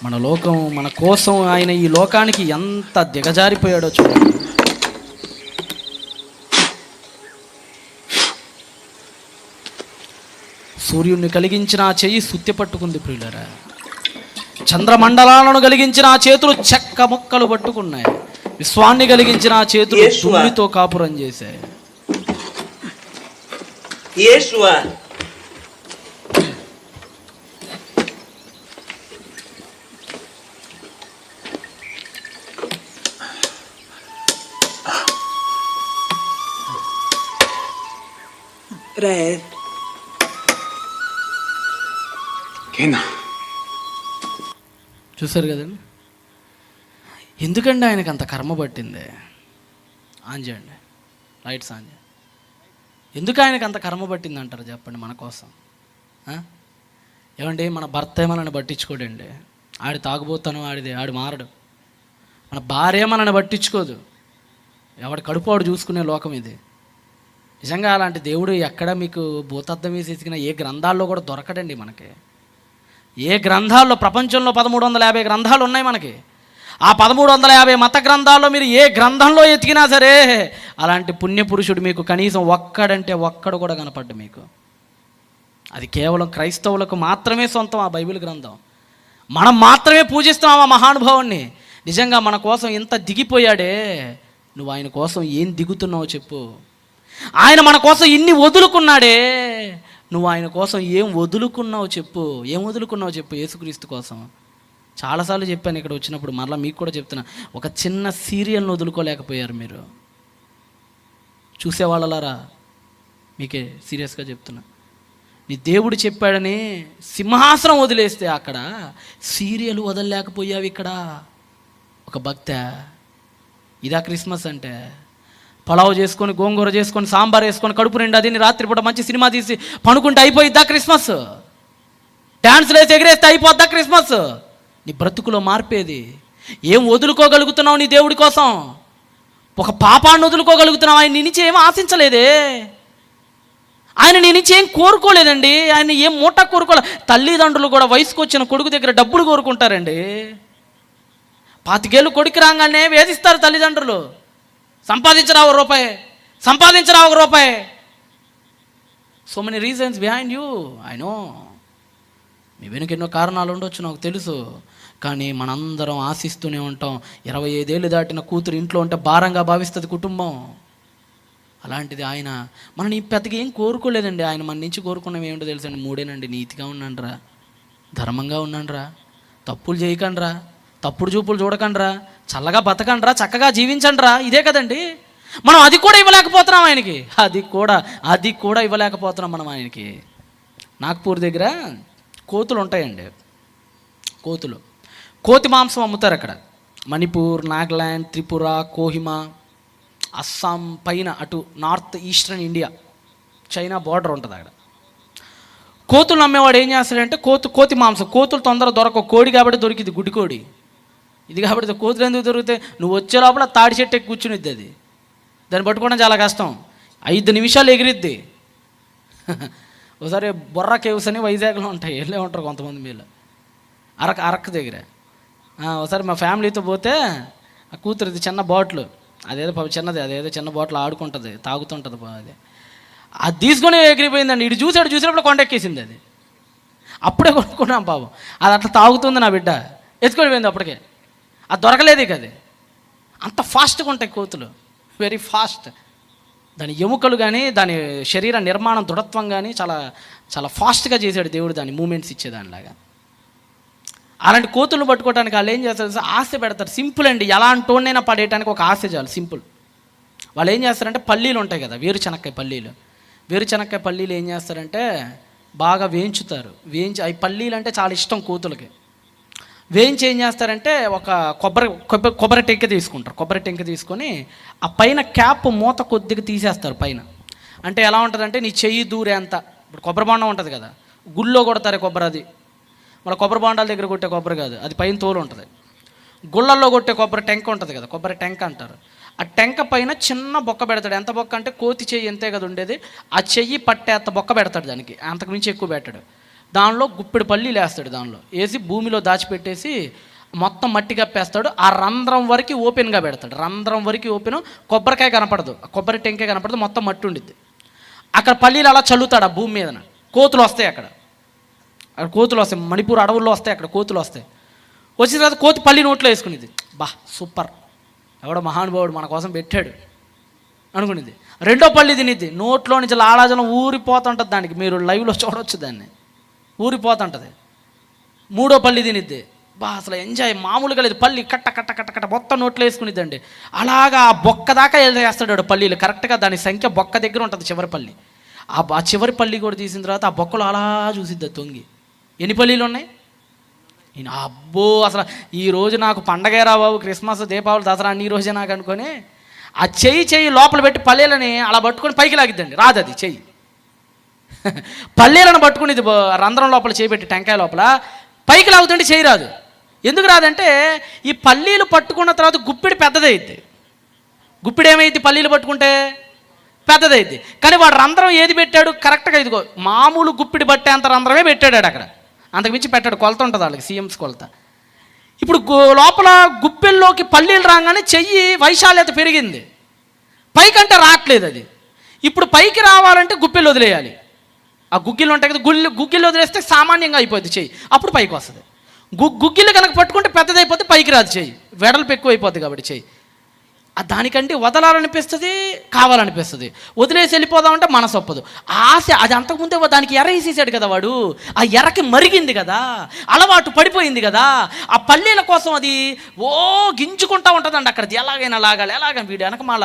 Speaker 3: మన లోకం, మన కోసం ఆయన ఈ లోకానికి ఎంత దిగజారిపోయాడో చూడండి. సూర్యుడిని కలిగించిన ఆ చెయ్యి సుత్తి పట్టుకుంది ప్రియులరా. చంద్రమండలాలను కలిగించిన ఆ చేతులు చెక్క ముక్కలు పట్టుకున్నాయి. విశ్వాన్ని కలిగించిన ఆ చేతులు ధూళితో కాపురం చేశాయి. చూసారు కదండి, ఎందుకండి ఆయనకు అంత కర్మ పట్టింది? ఆన్ చేయండి, లైట్స్ ఆన్ చేయండి. ఎందుకు ఆయనకు అంత కర్మ పట్టింది అంటారు చెప్పండి మన కోసం? ఏమండి, మన భర్త మనల్ని పట్టించుకోడండి, ఆడి తాగుబోతాను ఆడి మారడు. మన భార్య మనల్ని పట్టించుకోదు, ఎవడి కడుపు వాడు చూసుకునే లోకం ఇది. నిజంగా అలాంటి దేవుడు ఎక్కడ మీకు భూతద్దం వేసి ఎతికిన ఏ గ్రంథాల్లో కూడా దొరకడండి మనకి. ఏ గ్రంథాల్లో, ప్రపంచంలో 1350 గ్రంథాలు ఉన్నాయి మనకి. ఆ 1350 మత గ్రంథాల్లో మీరు ఏ గ్రంథంలో ఎతికినా సరే అలాంటి పుణ్యపురుషుడు మీకు కనీసం ఒక్కడంటే ఒక్కడు కూడా కనపడ్డు మీకు. అది కేవలం క్రైస్తవులకు మాత్రమే సొంతం ఆ బైబిల్ గ్రంథం. మనం మాత్రమే పూజిస్తున్నాం ఆ మహానుభావుణ్ణి. నిజంగా మన కోసం ఇంత దిగిపోయాడే, నువ్వు ఆయన కోసం ఏం దిగుతున్నావో చెప్పు. ఆయన మన కోసం ఇన్ని వదులుకున్నాడే, నువ్వు ఆయన కోసం ఏం వదులుకున్నావో చెప్పు. ఏం వదులుకున్నావో చెప్పు యేసుక్రీస్తు కోసం. చాలాసార్లు చెప్పాను ఇక్కడ వచ్చినప్పుడు, మరలా మీకు కూడా చెప్తున్నా. ఒక చిన్న సీరియల్ని వదులుకోలేకపోయారు మీరు. చూసేవాళ్ళలారా, మీకే సీరియస్గా చెప్తున్నా. నీ దేవుడు చెప్పాడని సింహాసనం వదిలేస్తే అక్కడ సీరియల్ వదలలేకపోయావు. ఇక్కడ ఒక భక్త, ఇదా క్రిస్మస్ అంటే? పలావ్ చేసుకొని, గోంగూర చేసుకొని, సాంబార్ వేసుకొని, కడుపు నిండా తిని రాత్రిపూట మంచి సినిమా తీసి పనుకుంటే అయిపోయిద్దా క్రిస్మస్? డ్యాన్స్లు వేసి ఎగిరేస్తే అయిపోద్దా క్రిస్మస్? నీ బ్రతుకులో మార్పేది. ఏం వదులుకోగలుగుతున్నావు నీ దేవుడి కోసం? ఒక పాపాన్ని వదులుకోగలుగుతున్నావు. ఆయన నీ నుంచి ఏం ఆశించలేదే, ఆయన నీ నుంచి ఏం కోరుకోలేదండి. ఆయన ఏం మూట కోరుకోలే. తల్లిదండ్రులు కూడా వయసుకు వచ్చిన కొడుకు దగ్గర డబ్బులు కోరుకుంటారండి. 25 ఏళ్ళు కొడుకు రాగానే వేధిస్తారు తల్లిదండ్రులు. సంపాదించరా ఒక రూపాయి. So many reasons behind you, I know. మీ వెనుక ఎన్నో కారణాలు ఉండొచ్చు, నాకు తెలుసు. కానీ మనందరం ఆశిస్తూనే ఉంటాం. 25 ఏళ్ళు దాటిన కూతురు ఇంట్లో ఉంటే భారంగా భావిస్తుంది కుటుంబం. అలాంటిది ఆయన మనని పెద్దగా ఏం కోరుకోలేదండి. ఆయన మన నుంచి కోరుకున్నవి ఏమిటో తెలుసండి? 3 నీతిగా ఉన్నాండ్రా, ధర్మంగా ఉన్నాండ్రా, తప్పులు చేయకండ్రా, తప్పుడు చూపులు చూడకండ్రా, చల్లగా బతకండ్రా, చక్కగా జీవించండ్రా. ఇదే కదండి. మనం అది కూడా ఇవ్వలేకపోతున్నాం ఆయనకి. అది కూడా ఇవ్వలేకపోతున్నాం మనం ఆయనకి. నాగ్పూర్ దగ్గర కోతులు ఉంటాయండి. కోతి మాంసం అమ్ముతారు అక్కడ. మణిపూర్, నాగాలాండ్, త్రిపుర, కోహిమా, అస్సాం పైన అటు north eastern India, China border ఉంటుంది అక్కడ. కోతులు అమ్మేవాడు ఏం చేస్తాడంటే, కోతి మాంసం, కోతులు తొందరగా దొరకవు. కోడి కాబట్టి దొరికింది, గుడ్డి కోడి. ఇది కాబట్టి కోతులు ఎందుకు దొరుకుతాయి? నువ్వు వచ్చే లోపల తాడి చెట్టు ఎక్కి కూర్చునిద్ది అది. దాన్ని పట్టుకోవడం చాలా కష్టం. 5 నిమిషాలు ఎగిరిద్ది. ఒకసారి బొర్రా కేవ్స్ అని వైజాగ్లో ఉంటాయి, వెళ్ళే ఉంటారు కొంతమంది మీరు. అరకు దగ్గర ఒకసారి మా ఫ్యామిలీతో పోతే ఆ కూతురుది చిన్న బాటిల్, అదేదో చిన్న బాటిల్ ఆడుకుంటుంది, తాగుతుంటుంది. అది తీసుకొని ఎగిరిపోయిందండి. ఇటు చూసినప్పుడు కొండెక్కేసింది అది. అప్పుడే కొనుక్కున్నాం పాపం. అది అట్లా తాగుతుంది నా బిడ్డ, ఎత్తుకొని పోయింది అప్పటికే. అది దొరకలేదు ఇక. అది అంత ఫాస్ట్గా ఉంటాయి కోతులు, వెరీ ఫాస్ట్. దాని ఎముకలు కానీ, దాని శరీర నిర్మాణం, దృఢత్వం కానీ చాలా చాలా ఫాస్ట్గా చేశాడు దేవుడు దాని మూమెంట్స్ ఇచ్చేదానిలాగా. అలాంటి కోతులను పట్టుకోవడానికి వాళ్ళు ఏం చేస్తారు? ఆశ పెడతారు. సింపుల్ అండి, ఎలాంటి వాడినైనా పడేయడానికి ఒక ఆశ చాలు, సింపుల్. వాళ్ళు ఏం చేస్తారంటే, పల్లీలు ఉంటాయి కదా, వేరుశనక్కాయ పల్లీలు ఏం చేస్తారంటే బాగా వేయించుతారు. అవి పల్లీలు అంటే చాలా ఇష్టం కోతులకి. వేయించి ఏం చేస్తారంటే ఒక కొబ్బరి టెంక తీసుకుంటారు. కొబ్బరి టెంక తీసుకొని ఆ పైన క్యాప్ మూత కొద్దిగా తీసేస్తారు పైన. అంటే ఎలా ఉంటుందంటే, నీ చెయ్యి దూరే అంత. ఇప్పుడు కొబ్బరి బొండం ఉంటుంది కదా, గుళ్ళో కొడతారు కొబ్బరి. అది మన కొబ్బరి బొండాల దగ్గర కొట్టే కొబ్బరి కాదు, అది పైన తోలు ఉంటుంది. గుళ్ళల్లో కొట్టే కొబ్బరి టెంక ఉంటుంది కదా, కొబ్బరి టెంక అంటారు. ఆ టెంక పైన చిన్న బొక్క పెడతాడు. ఎంత బొక్క అంటే, కోతి చెయ్యి ఎంతే కదా ఉండేది, ఆ చెయ్యి పట్టే అంత బొక్క పెడతాడు దానికి, అంతకుమించి ఎక్కువ పెట్టాడు. దానిలో గుప్పెడు పల్లీలు వేస్తాడు. దానిలో వేసి భూమిలో దాచిపెట్టేసి మొత్తం మట్టి కప్పేస్తాడు. ఆ రంధ్రం వరకు ఓపెన్గా పెడతాడు. రంధ్రం వరకు ఓపెన్, కొబ్బరికాయ కనపడదు, కొబ్బరి టెంకే కనపడదు, మొత్తం మట్టి ఉండిద్ది. అక్కడ పల్లీలు అలా చల్లుతాడు ఆ భూమి మీద. కోతులు వస్తాయి అక్కడ మణిపూర్ అడవుల్లో వస్తాయి, అక్కడ కోతులు వస్తాయి. వచ్చిన తర్వాత కోతి పల్లి నోట్లో వేసుకునేది. సూపర్, ఎవడో మహానుభావుడు మన కోసం పెట్టాడు అనుకునేది. రెండో పల్లి తినేది, నోట్లో నుంచి లాలాజలం ఊరిపోతుంటుంది దానికి, మీరు లైవ్లో చూడవచ్చు దాన్ని, ఊరిపోతుంటుంది. మూడో పల్లి తినిద్ది, అసలు ఎంజాయ్ మామూలుగా లేదు. పల్లి కట్ట మొత్తం నోట్లో వేసుకునిద్దండి. అలాగా ఆ బొక్క దాకా వేస్తాడు పల్లీలు. కరెక్ట్గా దాని సంఖ్య బొక్క దగ్గర ఉంటుంది చివరి పల్లి. ఆ చివరి పల్లి కూడా తీసిన తర్వాత ఆ బొక్కలు అలా చూసిద్ది తొంగి. ఎన్ని పల్లీలు ఉన్నాయి? నేను అబ్బో అసలు ఈ రోజు నాకు పండగేరా బాబు, క్రిస్మస్, దీపావళి, దసరా అన్ని ఈ రోజే నాకు అనుకొని ఆ చెయ్యి లోపల పెట్టి పల్లీలని అలా పట్టుకొని పైకి లాగిద్దండి, రాదు అది చెయ్యి. పల్లీలను పట్టుకుని ఇది రంధ్రం లోపల చేయి పెట్టి టెంకాయ లోపల పైకి లాగుతుంటే చేయి రాదు. ఎందుకు రాదంటే ఈ పల్లీలు పట్టుకున్న తర్వాత గుప్పిడి పెద్దదైద్ది. గుప్పిడి ఏమైంది? పల్లీలు పట్టుకుంటే పెద్దదైద్ది. కానీ వాడు రంధ్రం ఏది పెట్టాడు? కరెక్ట్గా ఇదిగో మామూలు గుప్పిడి పట్టేంత రంధ్రమే పెట్టాడు అక్కడ, అంతకుమించి పెట్టాడు. కొలత ఉంటుంది వాళ్ళకి, సీఎంస్ కొలత. ఇప్పుడు లోపల గుప్పిల్లోకి పల్లీలు రాగానే చెయ్యి వైశాల్యత పెరిగింది, పైకంటే రావట్లేదు అది. ఇప్పుడు పైకి రావాలంటే గుప్పిళ్ళు వదిలేయాలి. ఆ గుగ్గిళ్ళు ఉంటాయి కదా, గుగ్గిళ్ళు వదిలేస్తే సామాన్యంగా అయిపోద్ది చెయ్యి, అప్పుడు పైకి వస్తుంది. గుగ్గిళ్ళు కనుక పట్టుకుంటే పెద్దదైపోతే పైకి రాదు చెయ్యి, వెడల్పు ఎక్కువ అయిపోద్ది కాబట్టి చెయ్యి. దానికంటే వదలాలనిపిస్తుంది, కావాలనిపిస్తుంది. వదిలేసి వెళ్ళిపోదామంటే మనసు ఒప్పదు. ఆశ అది అంతకుముందే దానికి ఎర వేసేసాడు కదా వాడు, ఆ ఎరకి మరిగింది కదా, అలవాటు పడిపోయింది కదా. ఆ పల్లీల కోసం అది గింజుకుంటూ ఉంటుందండి అక్కడ, ఎలాగైనా లాగాలి ఎలాగని. వీడు వెనకమాల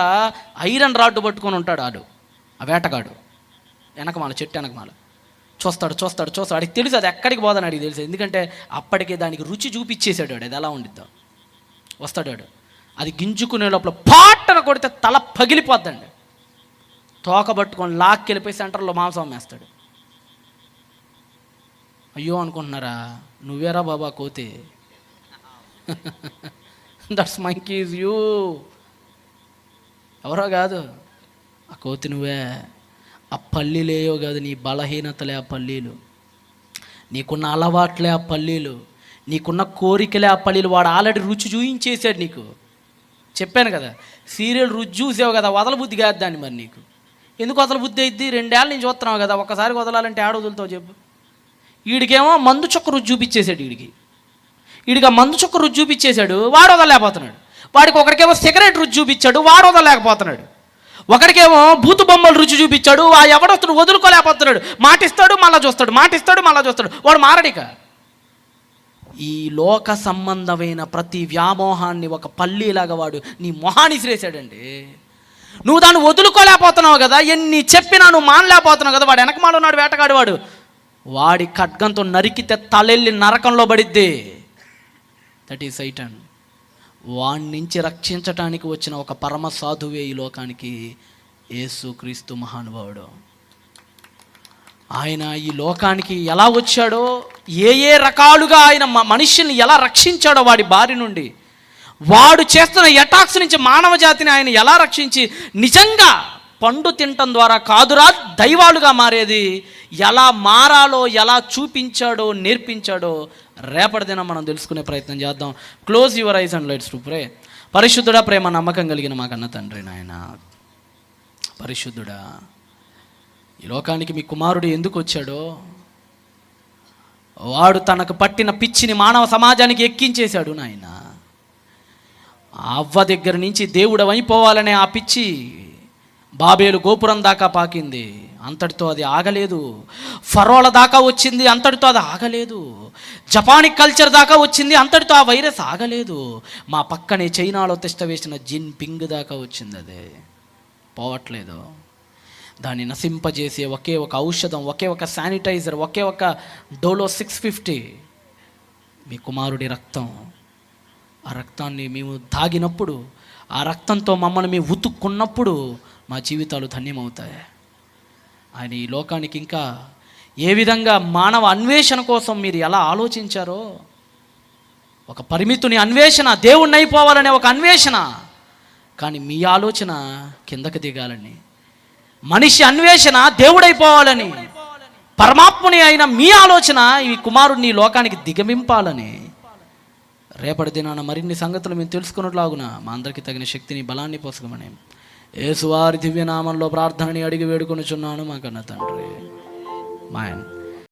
Speaker 3: ఐరన్ రాడ్డు పట్టుకొని ఉంటాడు ఆడు, ఆ వేటగాడు వెనకమాల, చెట్టు వెనకమాల చూస్తాడు. వాడికి తెలుసు అది ఎక్కడికి పోదని అడిగి తెలుసు, ఎందుకంటే అప్పటికే దానికి రుచి చూపించేశాడు వాడు, అది ఎలా ఉండిద్దాం. వస్తాడు వాడు, అది గింజుకునే లోపల పాటన కొడితే తల పగిలిపోద్దండి. తోక పట్టుకొని లాక్కెళ్ళిపోయి సెంటర్లో మాంసం అమ్మేస్తాడు. అయ్యో అనుకుంటున్నారా? నువ్వేరా బాబా కోతి, దట్స్ మంకీ ఈజ్ యూ. ఎవరో కాదు, ఆ కోతి నువ్వే. ఆ పల్లీలేయో కాదు, నీ బలహీనతలే ఆ పల్లీలు, నీకున్న అలవాట్లే ఆ పల్లీలు, నీకున్న కోరికలే ఆ పల్లీలు. వాడు ఆల్రెడీ రుచి చూయించేశాడు నీకు. చెప్పాను కదా, సీరియల్ రుచి చూసావు కదా, వదలబుద్ధి కాదు దాన్ని. మరి నీకు ఎందుకు వదలబుద్ధి అయింది? 2 ఏళ్ళ నుంచి చూస్తున్నావు కదా, ఒక్కసారి వదలాలంటే ఆడ వదులుతావు చెప్పు. వీడికేమో మందు చొక్క రుచి చూపించేశాడు. వీడికి ఆ మందు చొక్క రుచి చూపించేశాడు, వాడు వదలలేకపోతున్నాడు. వాడికి ఒకరికేమో సిగరెట్ రుచి చూపించాడు, వాడు వదలలేకపోతున్నాడు. ఒకడికేమో బూతు బొమ్మలు రుచి చూపించాడు, ఆ ఎవడొస్తాడు వదులుకోలేకపోతున్నాడు. మాటిస్తాడు మళ్ళా చూస్తాడు, వాడు మారడిక. ఈ లోక సంబంధమైన ప్రతి వ్యామోహాన్ని ఒక పల్లీలాగా వాడు నీ మొహాన్ని శ్రేసాడండి. నువ్వు దాన్ని వదులుకోలేకపోతున్నావు కదా, ఎన్ని చెప్పినా నువ్వు మానలేకపోతున్నావు కదా. వాడు వెనకమాల ఉన్నాడు వేటగాడు, వాడి ఖడ్గంతో నరికితే తలెళ్ళి నరకంలో పడిద్ది. That is సైటన్. వాడి నుంచి రక్షించటానికి వచ్చిన ఒక పరమ సాధువే ఈ లోకానికి యేసుక్రీస్తు మహానుభావుడు. ఆయన ఈ లోకానికి ఎలా వచ్చాడో, ఏ రకాలుగా ఆయన మనుష్యుల్ని ఎలా రక్షించాడో వాడి బారి నుండి, వాడు చేస్తున్న అటాక్స్ నుంచి మానవ జాతిని ఆయన ఎలా రక్షించి నిజంగా పండు తినటం ద్వారా కాదురా దైవాలుగా మారేది ఎలా మారాలో, ఎలా చూపించాడో, నేర్పించాడో రేపటి దినం మనం తెలుసుకునే ప్రయత్నం చేద్దాం. Close your eyes and let's to pray. పరిశుద్ధుడా, ప్రేమ నమ్మకం కలిగిన మా కన్న తండ్రి, నాయన పరిశుద్ధుడా, ఈ లోకానికి మీ కుమారుడు ఎందుకు వచ్చాడో, వాడు తనకు పట్టిన పిచ్చిని మానవ సమాజానికి ఎక్కించేశాడు నాయన. అవ్వ దగ్గర నుంచి దేవుడు అయిపోవాలనే ఆ పిచ్చి బాబేలు గోపురం దాకా పాకింది, అంతటితో అది ఆగలేదు. ఫరోల దాకా వచ్చింది, అంతటితో అది ఆగలేదు. జపానిక్ కల్చర్ దాకా వచ్చింది, అంతటితో ఆ వైరస్ ఆగలేదు. మా పక్కనే చైనాలో తిష్ట వేసిన జిన్ పింగ్ దాకా వచ్చింది, అదే పోవట్లేదు. దాన్ని నశింపజేసే ఒకే ఒక ఔషధం, ఒకే ఒక శానిటైజర్, ఒకే ఒక డోలో 650 మీ కుమారుడి రక్తం. ఆ రక్తాన్ని మేము తాగినప్పుడు, ఆ రక్తంతో మమ్మల్ని మేము ఉతుక్కున్నప్పుడు మా జీవితాలు ధన్యమవుతాయి. ఆయన ఈ లోకానికి ఇంకా ఏ విధంగా మానవ అన్వేషణ కోసం మీరు ఎలా ఆలోచించారో, ఒక పరిమితుని అన్వేషణ, దేవుణ్ణి అయిపోవాలనే ఒక అన్వేషణ, కానీ మీ ఆలోచన కిందకి దిగాలని, మనిషి అన్వేషణ దేవుడైపోవాలని, పరమాత్ముని అయిన మీ ఆలోచన ఈ కుమారుడిని లోకానికి దిగమింపాలని. రేపటి దినాన మరిన్ని సంగతులు మేము తెలుసుకున్నట్లాగున మా అందరికీ తగిన శక్తిని, బలాన్ని పోసుకోమని యేసువారి దివ్యనామంలో ప్రార్థనని అడిగి వేడుకొనుచున్నాను మా కన్న తండ్రి. మాయన్.